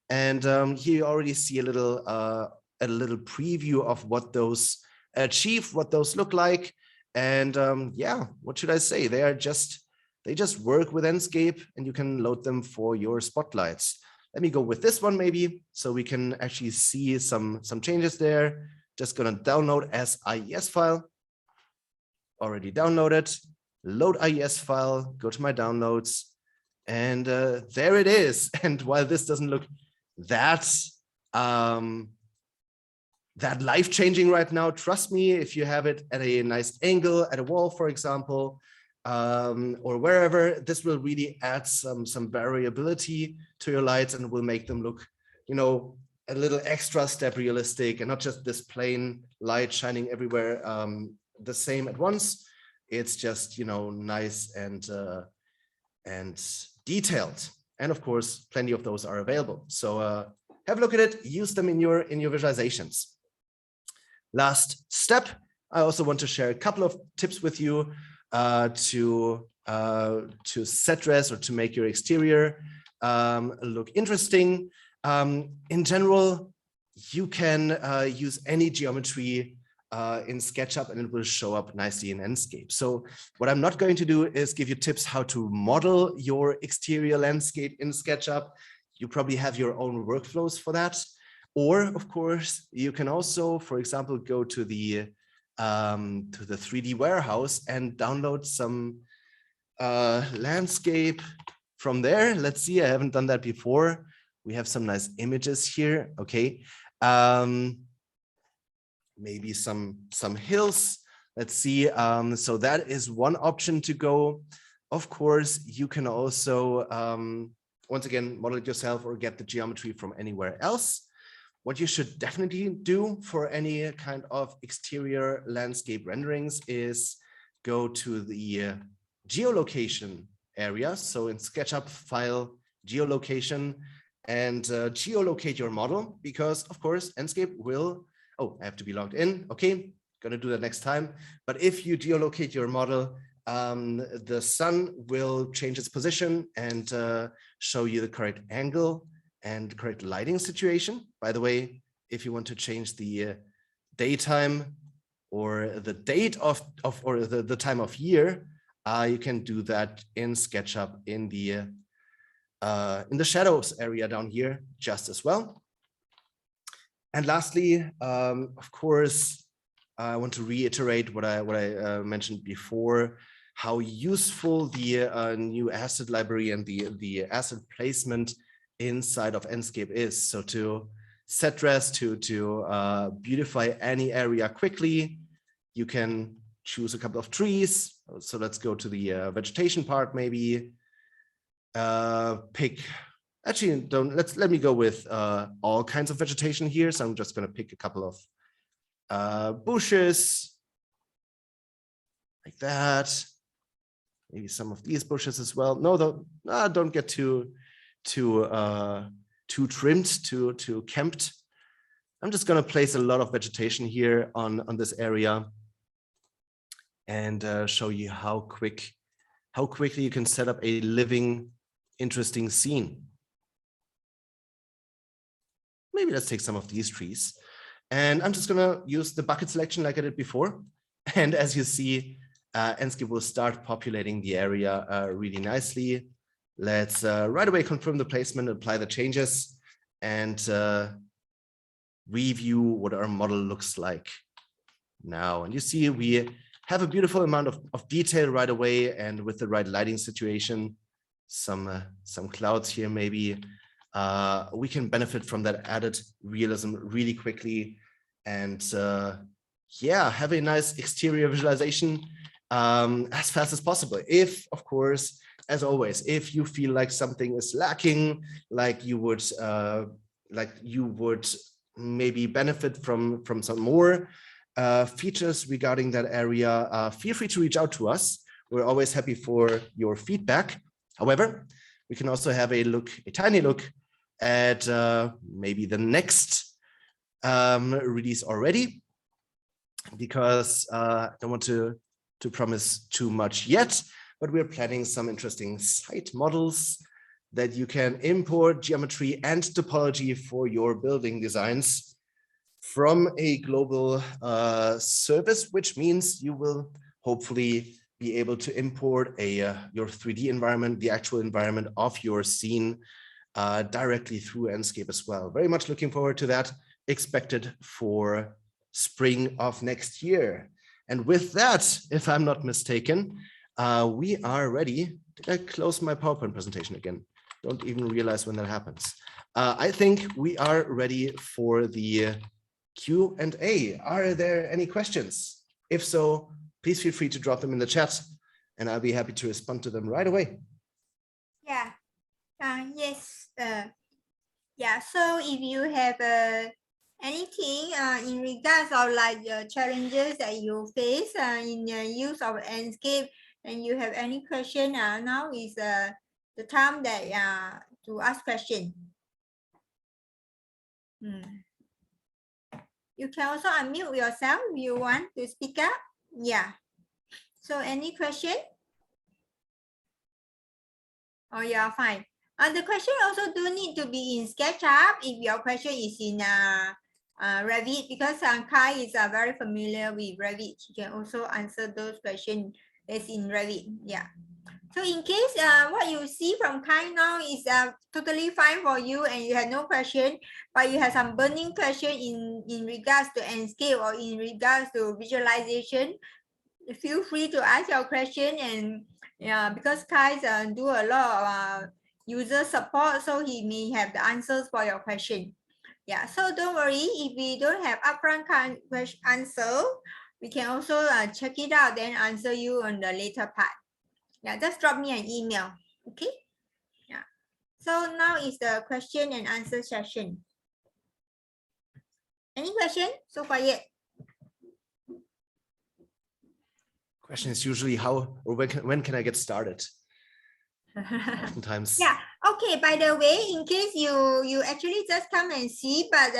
And here you already see a little preview of what those achieve, what those look like. And yeah, what should I say? They just work with Enscape, and you can load them for your spotlights. Let me go with this one maybe, so we can actually see some changes there. Just gonna download as IES file. Already downloaded. Load IES file. Go to my downloads, and there it is. And while this doesn't look that life-changing right now, trust me, if you have it at a nice angle, at a wall, for example, or wherever, this will really add some variability to your lights and will make them look, you know, a little extra step realistic, and not just this plain light shining everywhere the same at once. It's just, you know, nice and detailed. And of course, plenty of those are available. So have a look at it, use them in your visualizations. Last step, I also want to share a couple of tips with you to set dress or to make your exterior look interesting. In general, you can use any geometry in SketchUp, and it will show up nicely in Enscape. So what I'm not going to do is give you tips how to model your exterior landscape in SketchUp. You probably have your own workflows for that. Or of course, you can also, for example, go to the 3D warehouse and download some landscape from there. Let's see, I haven't done that before. We have some nice images here. Okay. Maybe some hills. Let's see. So that is one option to go. Of course, you can also, once again, model it yourself or get the geometry from anywhere else. What you should definitely do for any kind of exterior landscape renderings is go to the geolocation area. So in SketchUp, file, geolocation, and geolocate your model, because of course, Enscape will, oh, I have to be logged in. Okay, gonna do that next time. But if you geolocate your model, the sun will change its position and show you the correct angle and correct lighting situation. By the way, if you want to change the daytime or the date of or the time of year, you can do that in SketchUp in the shadows area down here just as well. And lastly, of course, I want to reiterate what I mentioned before, how useful the new asset library and the asset placement inside of Enscape is. So to set dress, to beautify any area quickly, you can choose a couple of trees. So let's go to the vegetation part, maybe. Pick, actually, let me go with all kinds of vegetation here. So I'm just going to pick a couple of bushes like that. Maybe some of these bushes as well. No, don't get too trimmed, too kempt. I'm just going to place a lot of vegetation here on this area and show you how quickly you can set up a living, interesting scene. Maybe let's take some of these trees, and I'm just going to use the bucket selection like I did before. And as you see, Enscape will start populating the area really nicely. Let's right away confirm the placement, apply the changes, and review what our model looks like now. And you see we have a beautiful amount of detail right away, and with the right lighting situation, some clouds here maybe, we can benefit from that added realism really quickly, and yeah, have a nice exterior visualization as fast as possible. If, of course, as always, if you feel like something is lacking, like you would maybe benefit from some more features regarding that area, feel free to reach out to us. We're always happy for your feedback. However, we can also have a tiny look at maybe the next release already, because I don't want to promise too much yet, but we're planning some interesting site models that you can import geometry and topology for your building designs from a global service, which means you will hopefully be able to import your 3D environment, the actual environment of your scene directly through Enscape as well. Very much looking forward to that, expected for spring of next year. And with that, if I'm not mistaken, we are ready. Did I close my PowerPoint presentation again? Don't even realize when that happens. I think we are ready for the Q&A. Are there any questions? If so, please feel free to drop them in the chat and I'll be happy to respond to them right away. Yeah. Yes. Yeah. So if you have anything in regards of like the challenges that you face in the use of Enscape, and you have any question, now is the time that to ask question. You can also unmute yourself if you want to speak up. Yeah. So any question? Oh, yeah, fine. The question also do need to be in SketchUp if your question is in Revit, because Kai is very familiar with Revit. You can also answer those questions as in Revit. Yeah. So in case what you see from Kai now is totally fine for you and you have no question, but you have some burning question in regards to Enscape or in regards to visualization, feel free to ask your question. And yeah, because Kai do a lot of user support, so he may have the answers for your question. Yeah, so don't worry if we don't have upfront answer, we can also check it out, then answer you on the later part. Yeah, just drop me an email. Okay. Yeah. So now is the question and answer session. Any question? So quiet. Question is usually how or when can I get started? Oftentimes. Yeah. Okay. By the way, in case you actually just come and see, but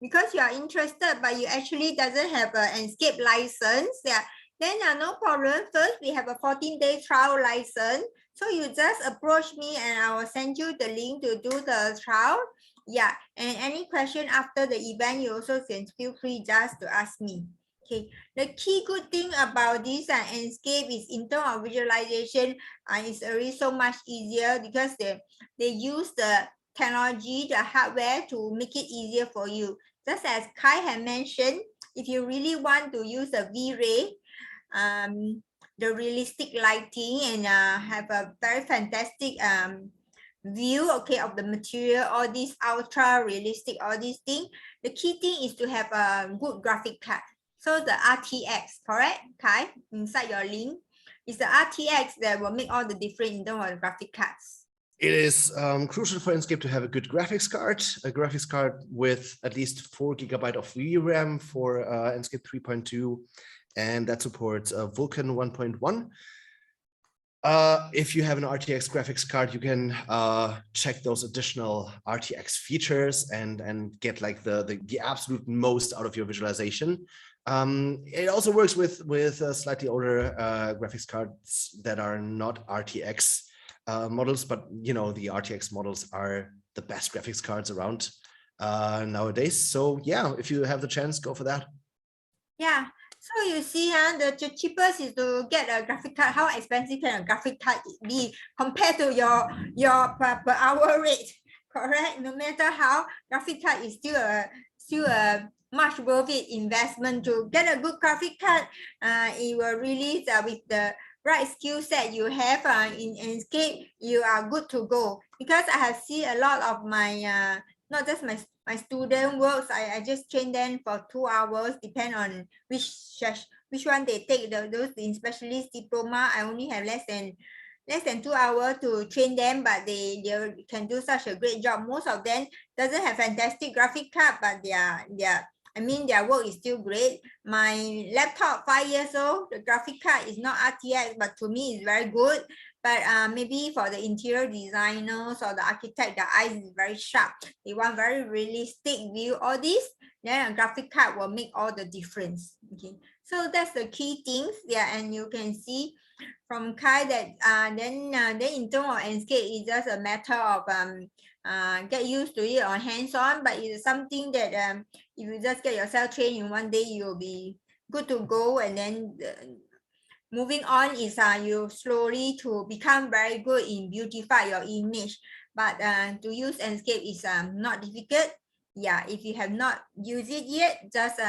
because you are interested, but you actually doesn't have an Enscape license, yeah, then no problem. First, we have a 14-day trial license. So you just approach me and I will send you the link to do the trial. Yeah. And any question after the event, you also can feel free just to ask me. Okay. The key good thing about this Enscape is in terms of visualization, it's already so much easier because they use the technology, the hardware to make it easier for you. Just as Kai had mentioned, if you really want to use the V-Ray, the realistic lighting and have a very fantastic view, okay, of the material, all these ultra realistic, all these things, the key thing is to have a good graphic card. So the RTX, correct, Kai? Inside your link, it's the RTX that will make all the difference in terms of the graphic cards. It is crucial for Enscape to have a good graphics card with at least 4 GB of VRAM for Enscape 3.2, and that supports Vulkan 1.1. If you have an RTX graphics card, you can check those additional RTX features and get like the absolute most out of your visualization. It also works with slightly older graphics cards that are not RTX models, but you know, the RTX models are the best graphics cards around nowadays. So yeah, if you have the chance, go for that. Yeah. So you see, the cheapest is to get a graphic card. How expensive can a graphic card be compared to your per hour rate? Correct. No matter how, graphic card is still a much worth it investment. To get a good graphic card, it will really with the right skill set you have in Enscape, you are good to go. Because I have seen a lot of my not just my student works, I just train them for 2 hours, depend on which one they take. Those in specialist diploma, I only have less than 2 hours to train them, but they can do such a great job. Most of them doesn't have fantastic graphic card, but their work is still great. My laptop, 5 years old, the graphic card is not RTX, but to me it's very good. But maybe for the interior designers or the architect, the eyes is very sharp. They want very realistic view, all this, then a graphic card will make all the difference. Okay, so that's the key things. Yeah, and you can see Kai that then in terms of Enscape, it's just a matter of get used to it on hands-on, but it's something that if you just get yourself trained in one day, you'll be good to go. And then moving on is you slowly to become very good in beautify your image. But to use Enscape is not difficult. Yeah, if you have not used it yet, just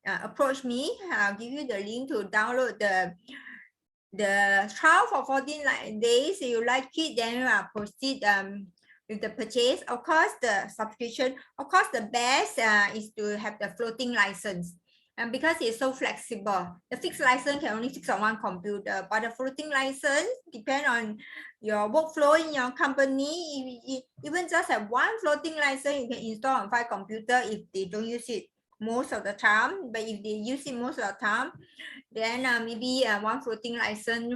approach me. I'll give you the link to download the trial for 14 days. If you like it, then proceed with the purchase. Of course, the subscription, of course, the best is to have the floating license. And because it's so flexible, the fixed license can only fix on one computer, but the floating license depend on your workflow in your company. Even just have one floating license, you can install on 5 computers if they don't use it most of the time. But if they use it most of the time, then maybe one floating license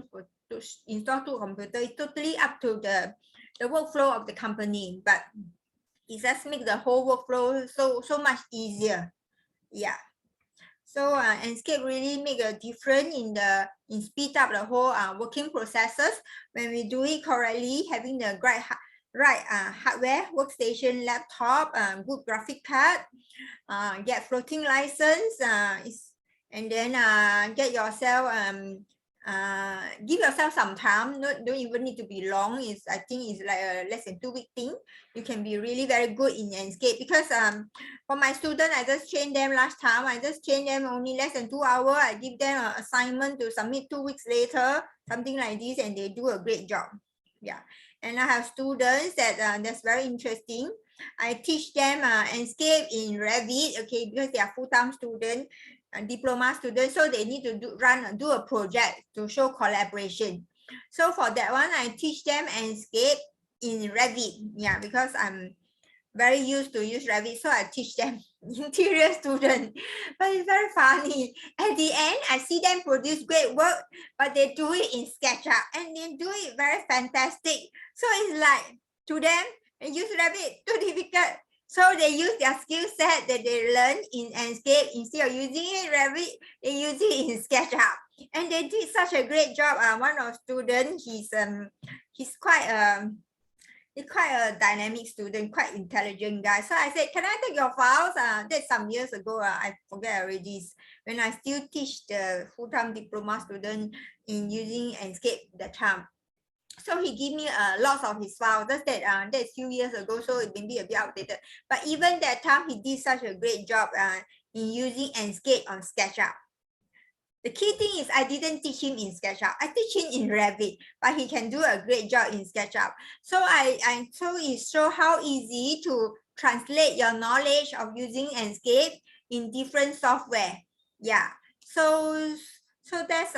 to install 2 computers. It's totally up to the workflow of the company, but it just make the whole workflow so much easier. Yeah. So Enscape really make a difference in speed up the whole working processes when we do it correctly, having the right hardware, workstation, laptop, good graphic card, get floating license, and then get yourself give yourself some time. Don't even need to be long. I think it's like a less than 2-week thing. You can be really very good in Enscape, because for my student, I just trained them last time. I just trained them only less than 2 hours. I give them an assignment to submit 2 weeks later, something like this, and they do a great job. Yeah, and I have students that's very interesting. I teach them Enscape in Revit, okay, because they are full-time students, diploma students, so they need to do a project to show collaboration. So for that one, I teach them Enscape in Revit. Yeah, because I'm very used to use Revit, so I teach them interior student. But it's very funny. At the end, I see them produce great work, but they do it in SketchUp and they do it very fantastic. So it's like, to them, they use Revit too difficult. So they use their skill set that they learned in Enscape. Instead of using it in Revit, they use it in SketchUp. And they did such a great job. One of students, he's quite a dynamic student, quite intelligent guy. So I said, can I take your files? That's some years ago. I forget already. When I still teach the full-time diploma student in using Enscape that time. So he gave me lots of his files. That's few years ago, so it may be a bit outdated. But even that time, he did such a great job in using Enscape on SketchUp. The key thing is I didn't teach him in SketchUp. I teach him in Revit, but he can do a great job in SketchUp. So so it shows how easy to translate your knowledge of using Enscape in different software. Yeah. So that's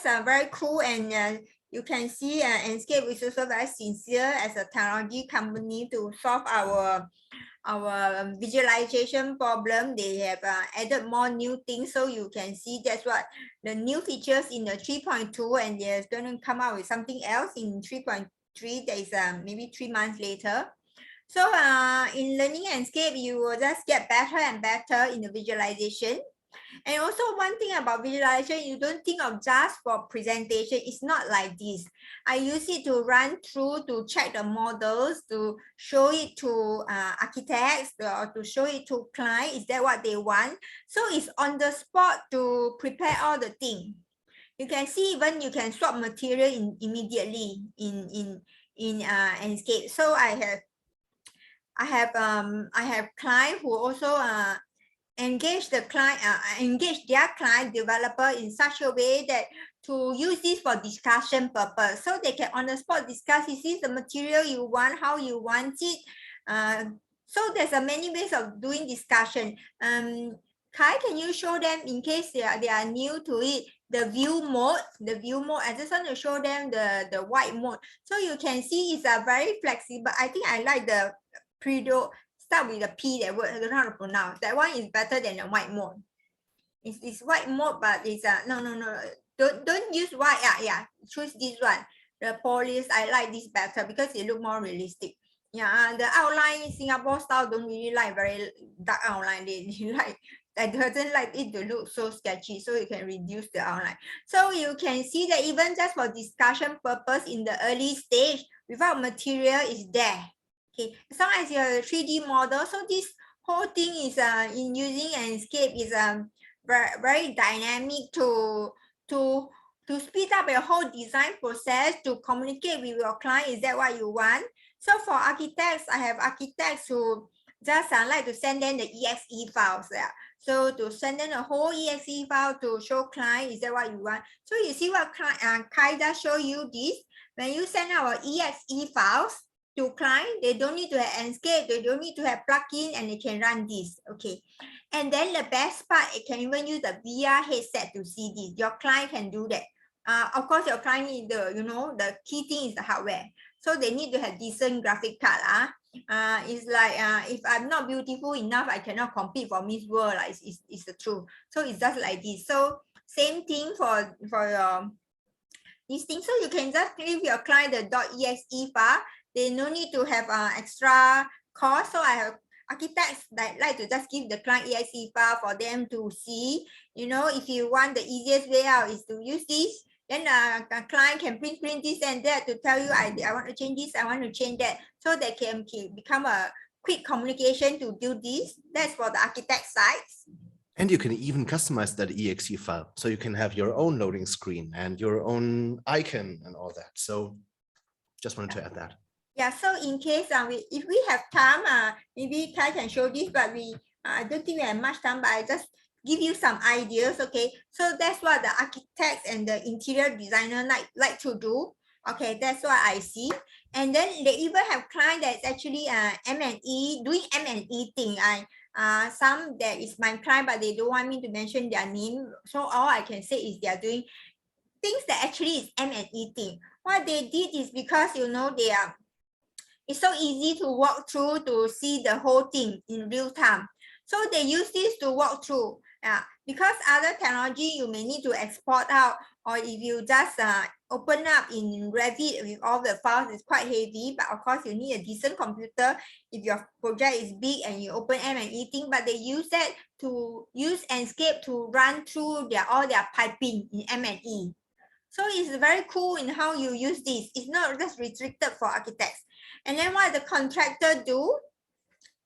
very cool, and you can see Enscape is also very sincere as a technology company to solve our visualization problem. They have added more new things, so you can see that's what the new features in the 3.2, and they're going to come out with something else in 3.3 that is maybe 3 months later. So in learning Enscape, you will just get better and better in the visualization. And also one thing about visualization, you don't think of just for presentation. It's not like this. I use it to run through to check the models, to show it to architects, or to show it to clients. Is that what they want? So it's on the spot to prepare all the things. You can see even you can swap material immediately in Enscape. So I have clients who also engage their client developer in such a way that to use this for discussion purpose, so they can on the spot discuss, is this the material you want, how you want it. So there's many ways of doing discussion. Kai, can you show them, in case they are new to it, the view mode? I just want to show them the white mode, so you can see it's a very flexible. I think I like the Predo. Start with the P, that word, I don't know how to pronounce. That one is better than the white mode. It's white mode, but it's no. Don't use white. Yeah. Choose this one. The police, I like this better because it look more realistic. Yeah, the outline Singapore style don't really like very dark outline. They like I doesn't like it to look so sketchy, so you can reduce the outline. So you can see that even just for discussion purpose in the early stage, without material is there. Okay, as long as you have a 3D model, so this whole thing is in using Enscape is very, very dynamic to speed up your whole design process, to communicate with your client. Is that what you want? So for architects, I have architects who just like to send them the exe files. Yeah. So to send them a whole exe file to show client, is that what you want? So you see what Kai does show you this. When you send our exe files to client, they don't need to have Enscape, they don't need to have plugin, and they can run this. Okay. And then the best part, it can even use the VR headset to see this. Your client can do that. Of course, your client need the, the key thing is the hardware. So they need to have decent graphic card. It's like if I'm not beautiful enough, I cannot compete for Miss World. It's the truth. So it's just like this. So same thing for your this thing. So you can just give your client the .exe file. They no need to have extra cost. So I have architects that like to just give the client exe file for them to see. If you want the easiest way out is to use this. Then a client can print this and that to tell you, I want to change this, I want to change that. So they can become a quick communication to do this. That's for the architect side. And you can even customize that exe file. So you can have your own loading screen and your own icon and all that. So just wanted to add that. Yeah, so in case if we have time, maybe Kai can show this, but I don't think we have much time, but I just give you some ideas. Okay, so that's what the architects and the interior designer like to do. Okay, that's what I see. And then they even have clients that's actually M&E, doing M&E thing. Some that is my client, but they don't want me to mention their name. So all I can say is they are doing things that actually is M&E thing. What they did is because they are. It's so easy to walk through to see the whole thing in real time. So they use this to walk through. Because other technology, you may need to export out, or if you just open up in Revit with all the files, it's quite heavy, but of course you need a decent computer if your project is big and you open M&E thing, but they use that to use Enscape to run through all their piping in M&E. So it's very cool in how you use this. It's not just restricted for architects. And then what the contractor do?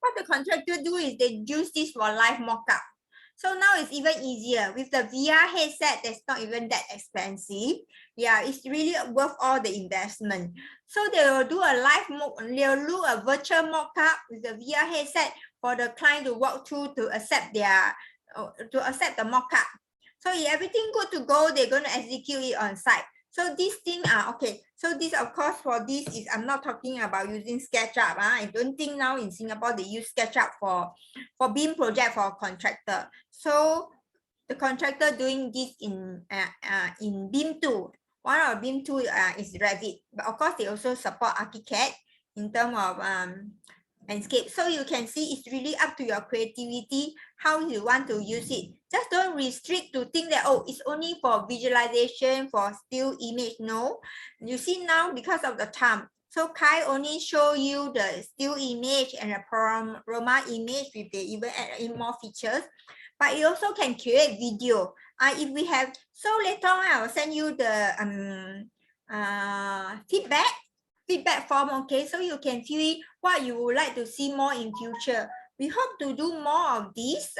What the contractor do is they use this for live mockup. So now it's even easier with the VR headset. That's not even that expensive. Yeah, it's really worth all the investment. So they will do a they'll do a virtual mockup with the VR headset for the client to walk through to accept the mockup. So if everything good to go, they're going to execute it on site. So this thing, okay. So this, of course, for this is, I'm not talking about using SketchUp. I don't think now in Singapore, they use SketchUp for BIM project for a contractor. So the contractor doing this in BIM 2. One of BIM 2 is Revit. But of course, they also support ArchiCAD in terms of Enscape. So you can see it's really up to your creativity, how you want to use it. Just don't restrict to think that, oh, it's only for visualization, for still image. No, you see now because of the time. So Kai only show you the still image and the panorama image with the even add in more features. But you also can create video. If we have, so later on I will send you the feedback form. Okay, so you can fill in what you would like to see more in future. We hope to do more of this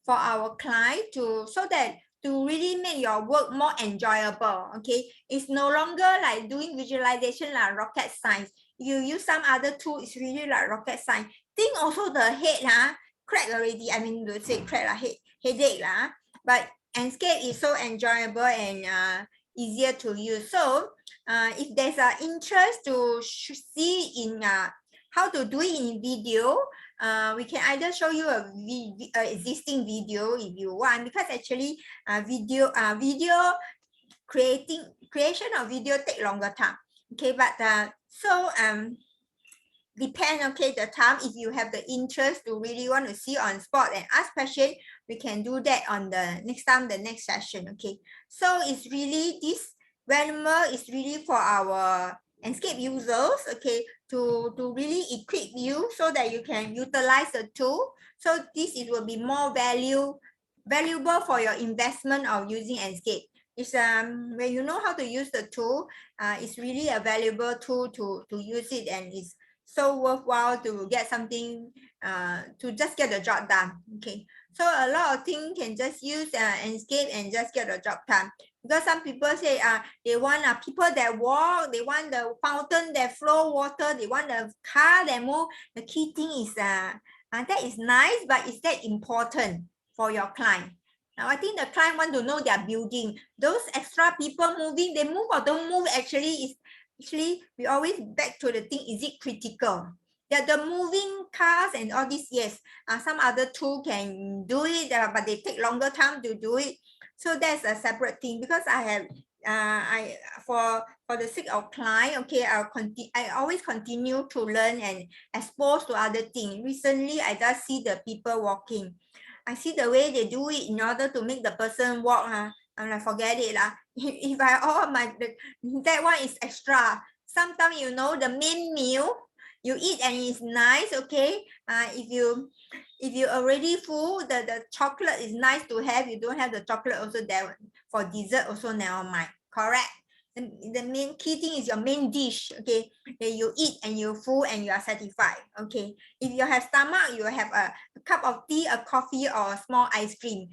for our client so that to really make your work more enjoyable. Okay, it's no longer like doing visualization like rocket science. You use some other tool, it's really like rocket science. Think also the head crack already. I mean, to say crack headache but Enscape is so enjoyable and easier to use. So if there's an interest to see in how to do it in video, we can either show you a existing video if you want, because actually video creation of video take longer time. Okay, but depend, okay, the time. If you have the interest to really want to see on spot and ask questions, we can do that on the next time, the next session. Okay, so it's really this webinar is really for our Enscape users, okay, to really equip you so that you can utilize the tool. So this will be more valuable for your investment of using Enscape. It's when you know how to use the tool, it's really a valuable tool to use it, and it's so worthwhile to get something to just get the job done. Okay, so a lot of things can just use Enscape and just get the job done. Because some people say they want people that walk, they want the fountain that flow water, they want the car that move. The key thing is that is nice, but is that important for your client? Now I think the client want to know their building. Those extra people moving, they move or don't move, actually we always back to the thing, is it critical? That the moving cars and all this, yes, some other tool can do it, but they take longer time to do it. So that's a separate thing, because I have for the sake of client, okay, I always continue to learn and expose to other things. Recently, I just see the people walking. I see the way they do it in order to make the person walk. I'm like, forget it lah. If that one is extra. Sometimes, you know, the main meal you eat and it's nice, okay. If you already full, the chocolate is nice to have. You don't have the chocolate also there for dessert also, never mind. Correct. The main key thing is your main dish, okay, that you eat and you full and you are satisfied. Okay, if you have stomach, you have a cup of tea, a coffee, or a small ice cream.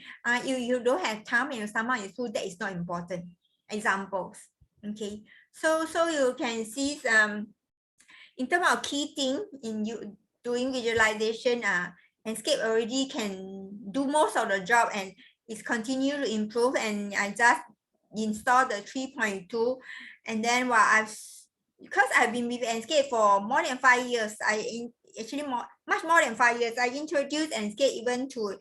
You don't have time and your stomach is full, that is not important. Examples. Okay, so you can see in terms of key thing in you doing visualization, Enscape already can do most of the job and it's continue to improve. And I just installed the 3.2, and then because I've been with Enscape for more than 5 years, much more than 5 years. I introduced Enscape even to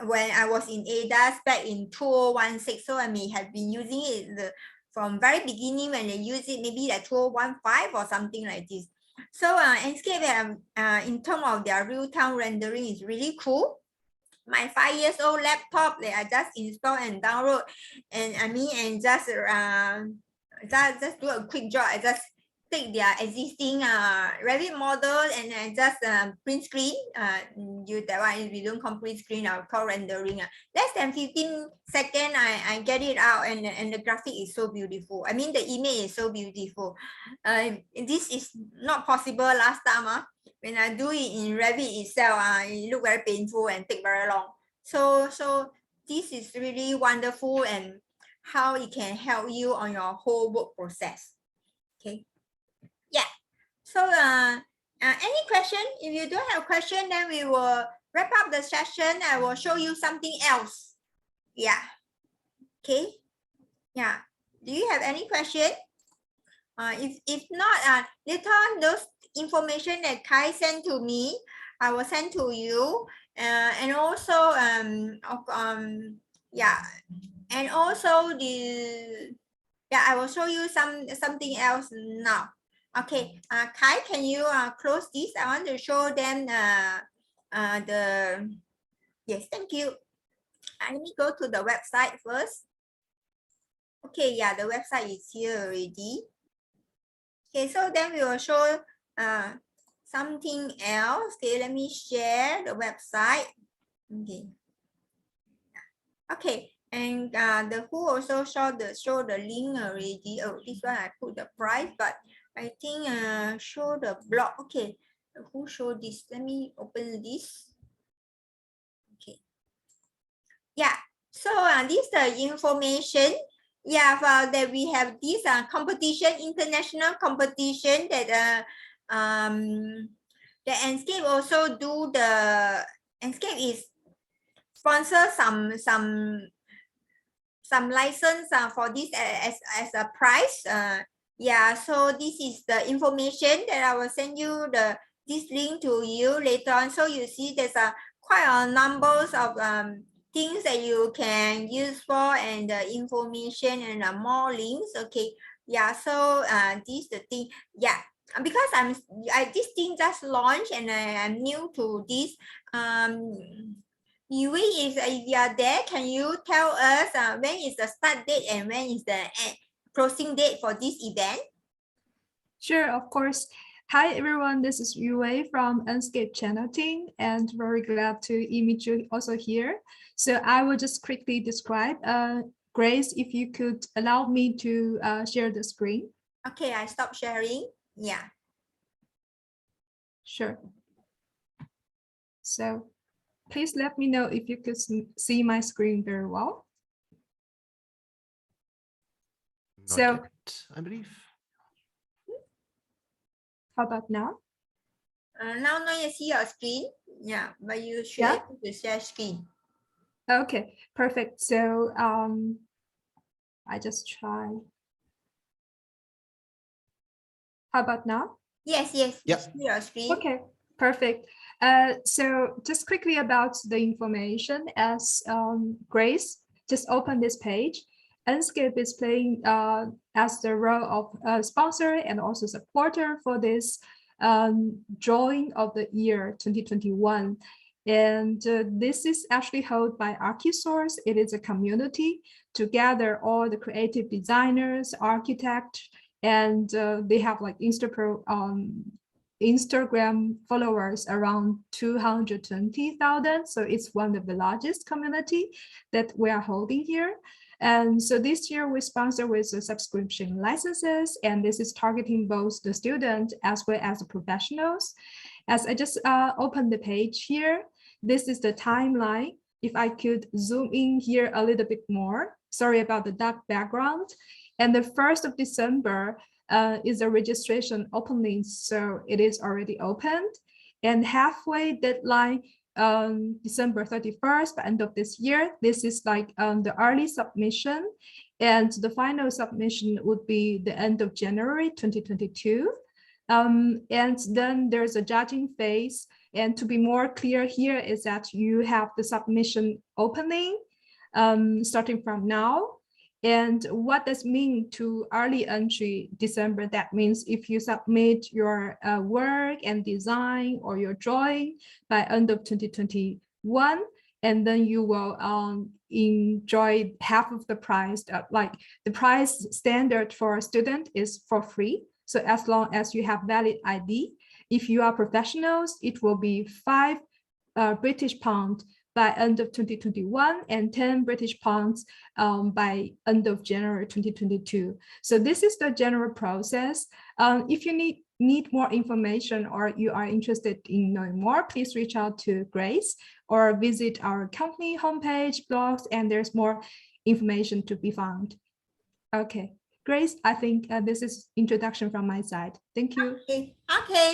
when I was in ADAS back in 2016, so I may have been using it from very beginning when they use it, maybe like 2015 or something like this. So Enscape, in terms of their real-time rendering, is really cool. My 5-year-old laptop, I just install and download, and just do a quick job. I just take their existing Revit model and I just print screen. That one, we don't call print screen, I'll call rendering. Less than 15 seconds, I get it out, and the graphic is so beautiful. I mean, the image is so beautiful. This is not possible last time. When I do it in Revit itself, it look very painful and take very long. So this is really wonderful, and how it can help you on your whole work process. Okay. Yeah. So any question? If you don't have a question, then we will wrap up the session. I will show you something else. Yeah. Okay. Yeah. Do you have any question? If not, later on those information that Kai sent to me, I will send to you. And also yeah, and also I will show you something else now. Okay, Kai, can you close this? I want to show them yes, thank you. Let me go to the website first. Okay, yeah, the website is here already. Okay, so then we will show something else. Okay, let me share the website. Okay. Okay, and the who also show the link already. Oh, this one I put the price, but I think show the blog. Okay, who showed this? Let me open this. Okay. Yeah. So this the information. Yeah, for that we have this competition, international competition that the Enscape also do. The Enscape is sponsor some license for this as a prize. Yeah, so this is the information that I will send you this link to you later on. So you see there's quite a numbers of things that you can use for, and the information and more links. Okay, yeah, so this the thing. Yeah, because this thing just launched and I'm new to this. Yui, if you are there, can you tell us when is the start date and when is the closing date for this event? Sure, of course. Hi, everyone. This is Yue from Enscape channel team, and very glad to meet you also here. So I will just quickly describe. Grace, if you could allow me to share the screen. Okay, I stop sharing. Yeah. Sure. So please let me know if you could see my screen very well. Not yet, I believe. How about now? Now you see your screen. Yeah, but you should Yeah. able to share screen. Okay, perfect. So I just try. How about now? Yes, yes. Yep. See your screen. Okay, perfect. So just quickly about the information, as Grace just opened this page. Enscape is playing as the role of a sponsor and also supporter for this drawing of the year 2021. And this is actually held by Archisource. It is a community to gather all the creative designers, architects, and they have like Instagram followers around 220,000. So it's one of the largest community that we are holding here. And so this year we sponsor with the subscription licenses, and this is targeting both the student as well as the professionals. As I just opened the page here, this is the timeline. If I could zoom in here a little bit more, sorry about the dark background. And the 1st of December is a registration opening, so it is already opened. And halfway deadline, December 31st, by end of this year. This is like the early submission, and the final submission would be the end of January 2022. And then there's a judging phase. And to be more clear here is that you have the submission opening starting from now. And what does mean to early entry December? That means if you submit your work and design or your drawing by end of 2021, and then you will enjoy half of the price. Like the price standard for a student is for free. So as long as you have valid ID, if you are professionals, it will be 5 British pounds by end of 2021 and 10 British pounds by end of January 2022. So this is the general process. If you need more information or you are interested in knowing more, please reach out to Grace or visit our company homepage, blogs, and there's more information to be found. Okay, Grace, I think this is introduction from my side. Thank you. Okay,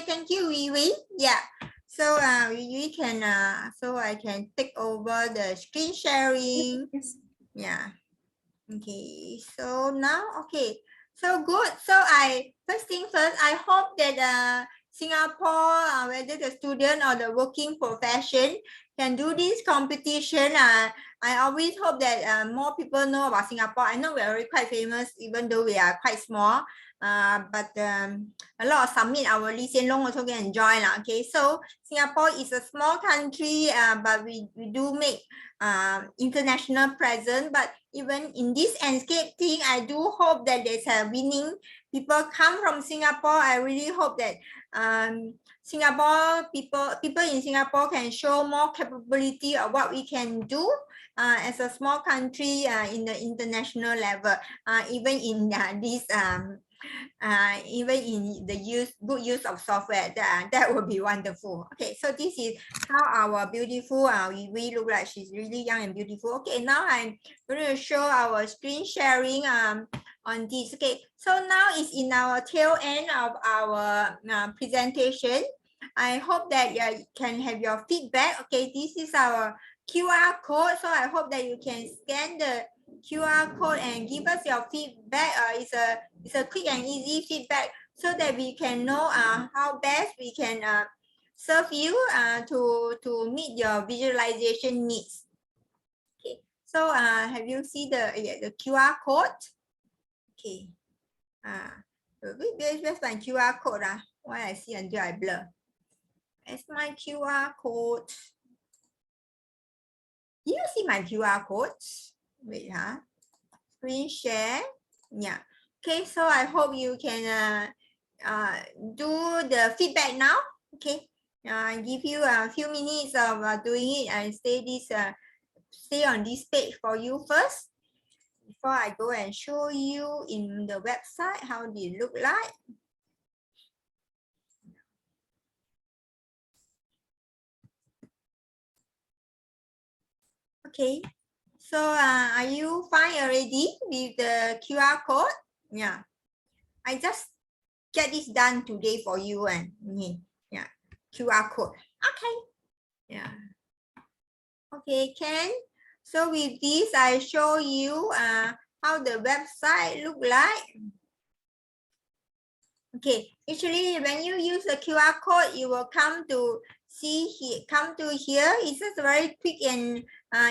thank you, Vivi. Yeah. So we can so I can take over the screen sharing. Yes. Yeah. Okay. So now, okay. So good. So first thing first, I hope that Singapore, whether the student or the working profession, can do this competition. I always hope that more people know about Singapore. I know we are already quite famous, even though we are quite small. But a lot of summit, our Lee Hsien Loong also can join. Okay, so Singapore is a small country, but we do make international presence. But even in this Enscape thing, I do hope that there's a winning. People come from Singapore. I really hope that Singapore people in Singapore can show more capability of what we can do as a small country in the international level, even in this even in the good use of software. That would be wonderful. Okay, so this is how our beautiful we look like. She's really young and beautiful. Okay, now I'm going to show our screen sharing on this. Okay, so now it's in our tail end of our presentation. I hope that you can have your feedback. Okay, this is our QR code, so I hope that you can scan the QR code and give us your feedback. It's a quick and easy feedback so that we can know how best we can serve you to meet your visualization needs. Okay, so have you seen the QR code? Okay, where's my QR code? Why I see until I blur? Where's my QR code? Do you see my QR code? Wait, screen share. Yeah. Okay, so I hope you can do the feedback now. Okay, I give you a few minutes of doing it. I stay on this page for you first before I go and show you in the website how they look like. Okay, so are you fine already with the QR code? Yeah, I just get this done today for you and yeah, QR code. Okay, yeah. Okay, Ken. So with this, I show you how the website look like. Okay, actually, when you use the QR code, you will come to see here. Come to here. It's just very quick and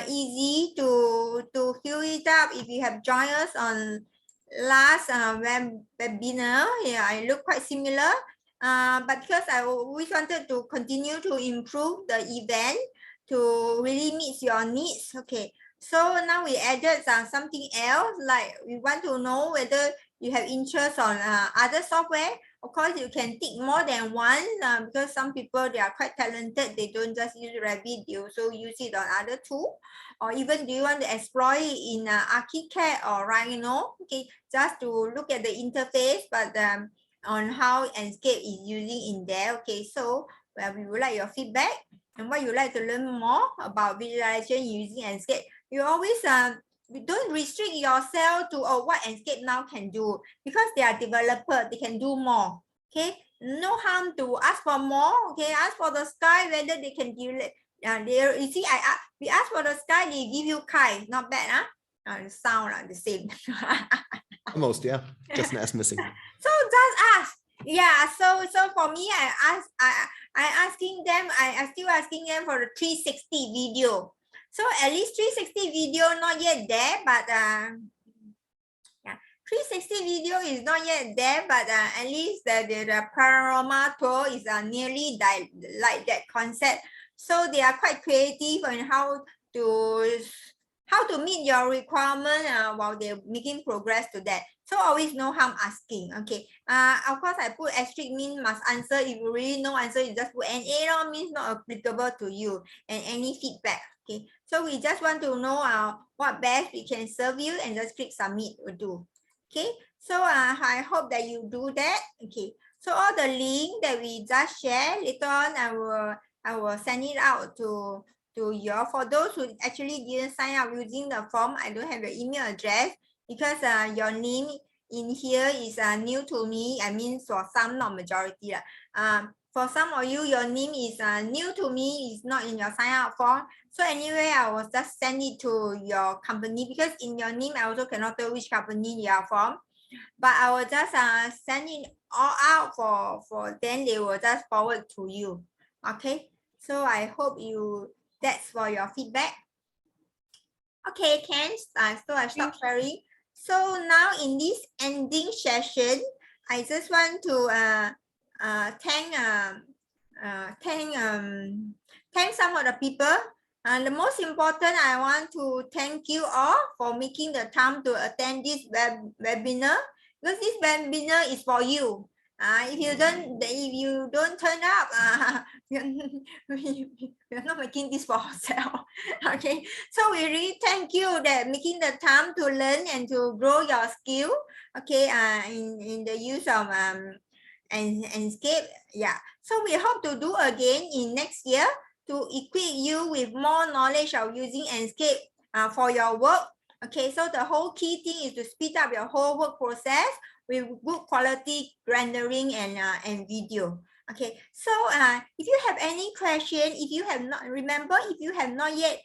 easy to fill it up. If you have joined us on last webinar, yeah, I look quite similar. But because I always wanted to continue to improve the event to really meet your needs. Okay, so now we added something else. Like we want to know whether you have interest on other software. Of course, you can tick more than one because some people, they are quite talented. They don't just use Revit, they also use it on other tools. Or even do you want to explore it in ArchiCAD or Rhino? Okay, just to look at the interface, but on how Enscape is using in there. Okay, so we would like your feedback and what you like to learn more about visualization using Enscape. You always don't restrict yourself to what Enscape now can do because they are developers, they can do more. Okay, no harm to ask for more. Okay, ask for the sky whether they can do it. You see, we ask for the sky, they give you Kai, not bad, huh? The sound like the same. Almost, yeah. Just an S missing. So just ask. Yeah. So for me, I asking them. I still asking them for the 360 video. So at least 360 video not yet there, but yeah, 360 video is not yet there, but at least the Panorama Tour is nearly like that concept. So they are quite creative on how to meet your requirement while they're making progress to that. So always no harm asking. Okay. Of course, I put asterisk mean must answer. If you really no answer, you just put NA means not applicable to you and any feedback. Okay. So we just want to know what best we can serve you and just click submit will do. Okay. So I hope that you do that. Okay. So all the link that we just shared later on, I will send it out to you. For those who actually didn't sign up using the form, I don't have your email address because your name in here is new to me. I mean, for some, not majority. For some of you, your name is new to me, is not in your sign up form. So anyway, I will just send it to your company because in your name, I also cannot tell which company you are from. But I will just send it all out for then they will just forward to you. Okay. So I hope that's for your feedback. Okay, Ken, so I stop sharing. So now in this ending session, I just want to thank some of the people. And the most important, I want to thank you all for making the time to attend this webinar because this webinar is for you. If you don't turn up, we're not making this for ourselves. Okay, so we really thank you that making the time to learn and to grow your skill. Okay, in the use of Enscape. Yeah, so we hope to do again in next year to equip you with more knowledge of using Enscape for your work. Okay, so the whole key thing is to speed up your whole work process with good quality rendering and video. Okay, so if you have any question, if you have not yet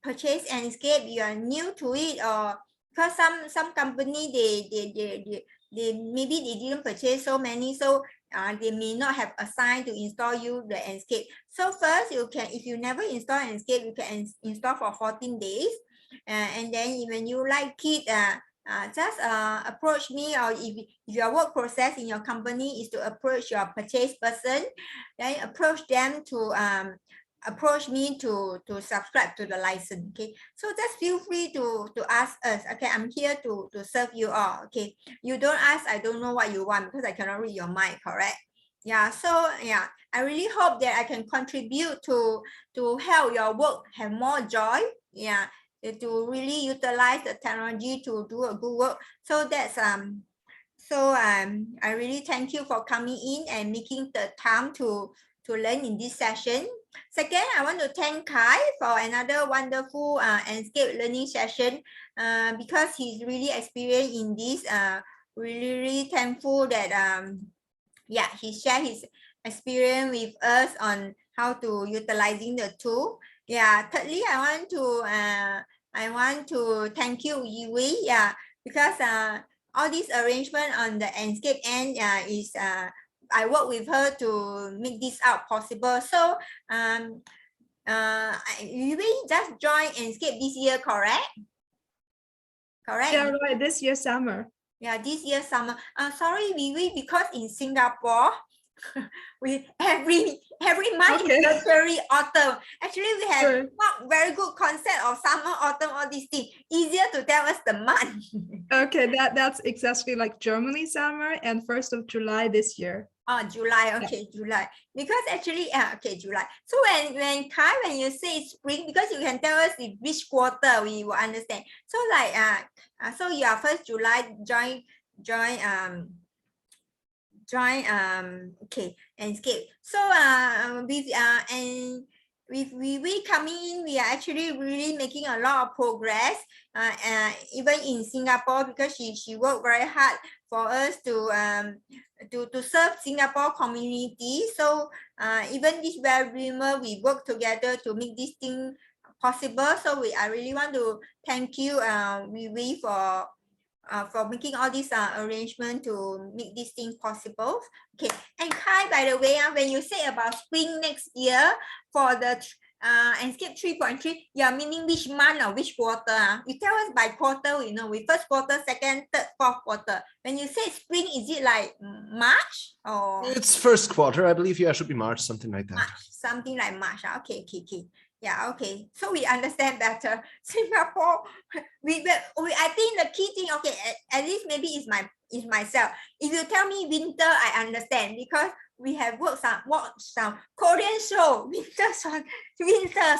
purchased Enscape, you are new to it, or because some company they maybe they didn't purchase so many, so they may not have assigned to install you the Enscape. So first you can, if you never install Enscape, you can install for 14 days. And then when you like it, just approach me, or if your work process in your company is to approach your purchase person, then approach them to approach me to subscribe to the license. Okay, so just feel free to ask us. Okay, I'm here to serve you all. Okay, you don't ask, I don't know what you want because I cannot read your mind, correct? Yeah, so yeah, I really hope that I can contribute to help your work have more joy. Yeah, to really utilize the technology to do a good work. So that's I really thank you for coming in and making the time to learn in this session. Second, I want to thank Kai for another wonderful Enscape learning session because he's really experienced in this. Really thankful that yeah, he shared his experience with us on how to utilizing the tool. Yeah, thirdly, I want to thank you, Yui. Yeah, because all this arrangement on the Enscape end is I work with her to make this out possible. So Yui just joined Enscape this year, correct? Correct. Yeah, right. This year summer. Yeah, this year summer. Sorry, Vivi, because in Singapore, we every month Okay. is literally autumn. Actually, we have Sure. not very good concept of summer, autumn, all these things. Easier to tell us the month. Okay, that's exactly like Germany summer and 1st of July this year. Oh, July. Okay, July. Because actually, okay, July. So when Kai, when you say spring, because you can tell us in which quarter, we will understand. So like so you are 1st July join okay, Enscape. So with we coming in, we are actually really making a lot of progress. Even in Singapore, because she worked very hard for us to serve Singapore community. So even this webinar, we work together to make this thing possible. So I really want to thank you, Vivi, for making all these arrangement to make this thing possible. Okay, and Kai, by the way, when you say about spring next year for the Enscape 3.2, you're meaning which month or which quarter? You tell us by quarter, we know, with 1st quarter, 2nd, 3rd, 4th quarter. When you say spring, is it like March or? It's 1st quarter, I believe. Yeah, it should be March, something like that. March, something like March. Okay. Yeah, okay. So we understand better. Singapore, I think the key thing, okay, at least maybe is myself. If you tell me winter, I understand because we have watched some Korean show, winter.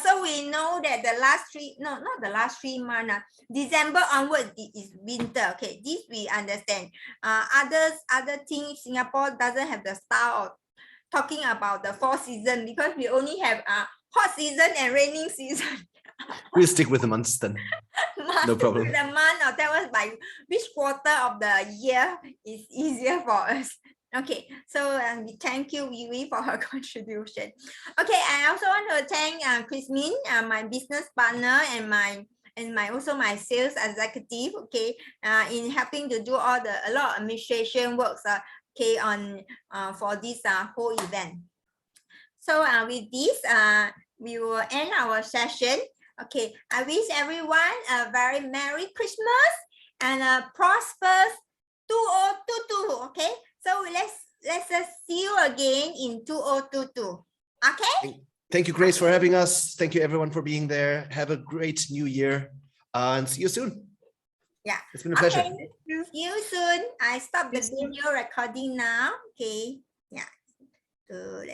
So we know that the last not the last 3 months, December onward is winter. Okay, this we understand. Other things, Singapore doesn't have the style of talking about the 4 seasons because we only have hot season and raining season. We'll stick with the months then. No problem. The month, or tell us by which quarter of the year is easier for us. Okay, so we thank you, Vivi, for her contribution. Okay, I also want to thank Chris Min, my business partner, and also my sales executive. Okay, in helping to do a lot of administration works. Okay, on for this whole event. So with this, we will end our session. Okay, I wish everyone a very Merry Christmas and a prosperous 2022. Okay, so let's see you again in 2022. Okay. Thank you, Grace, for having us. Thank you, everyone, for being there. Have a great new year and see you soon. Yeah, it's been a pleasure. Okay. See you soon. I stop the video recording now. Okay, yeah. Good.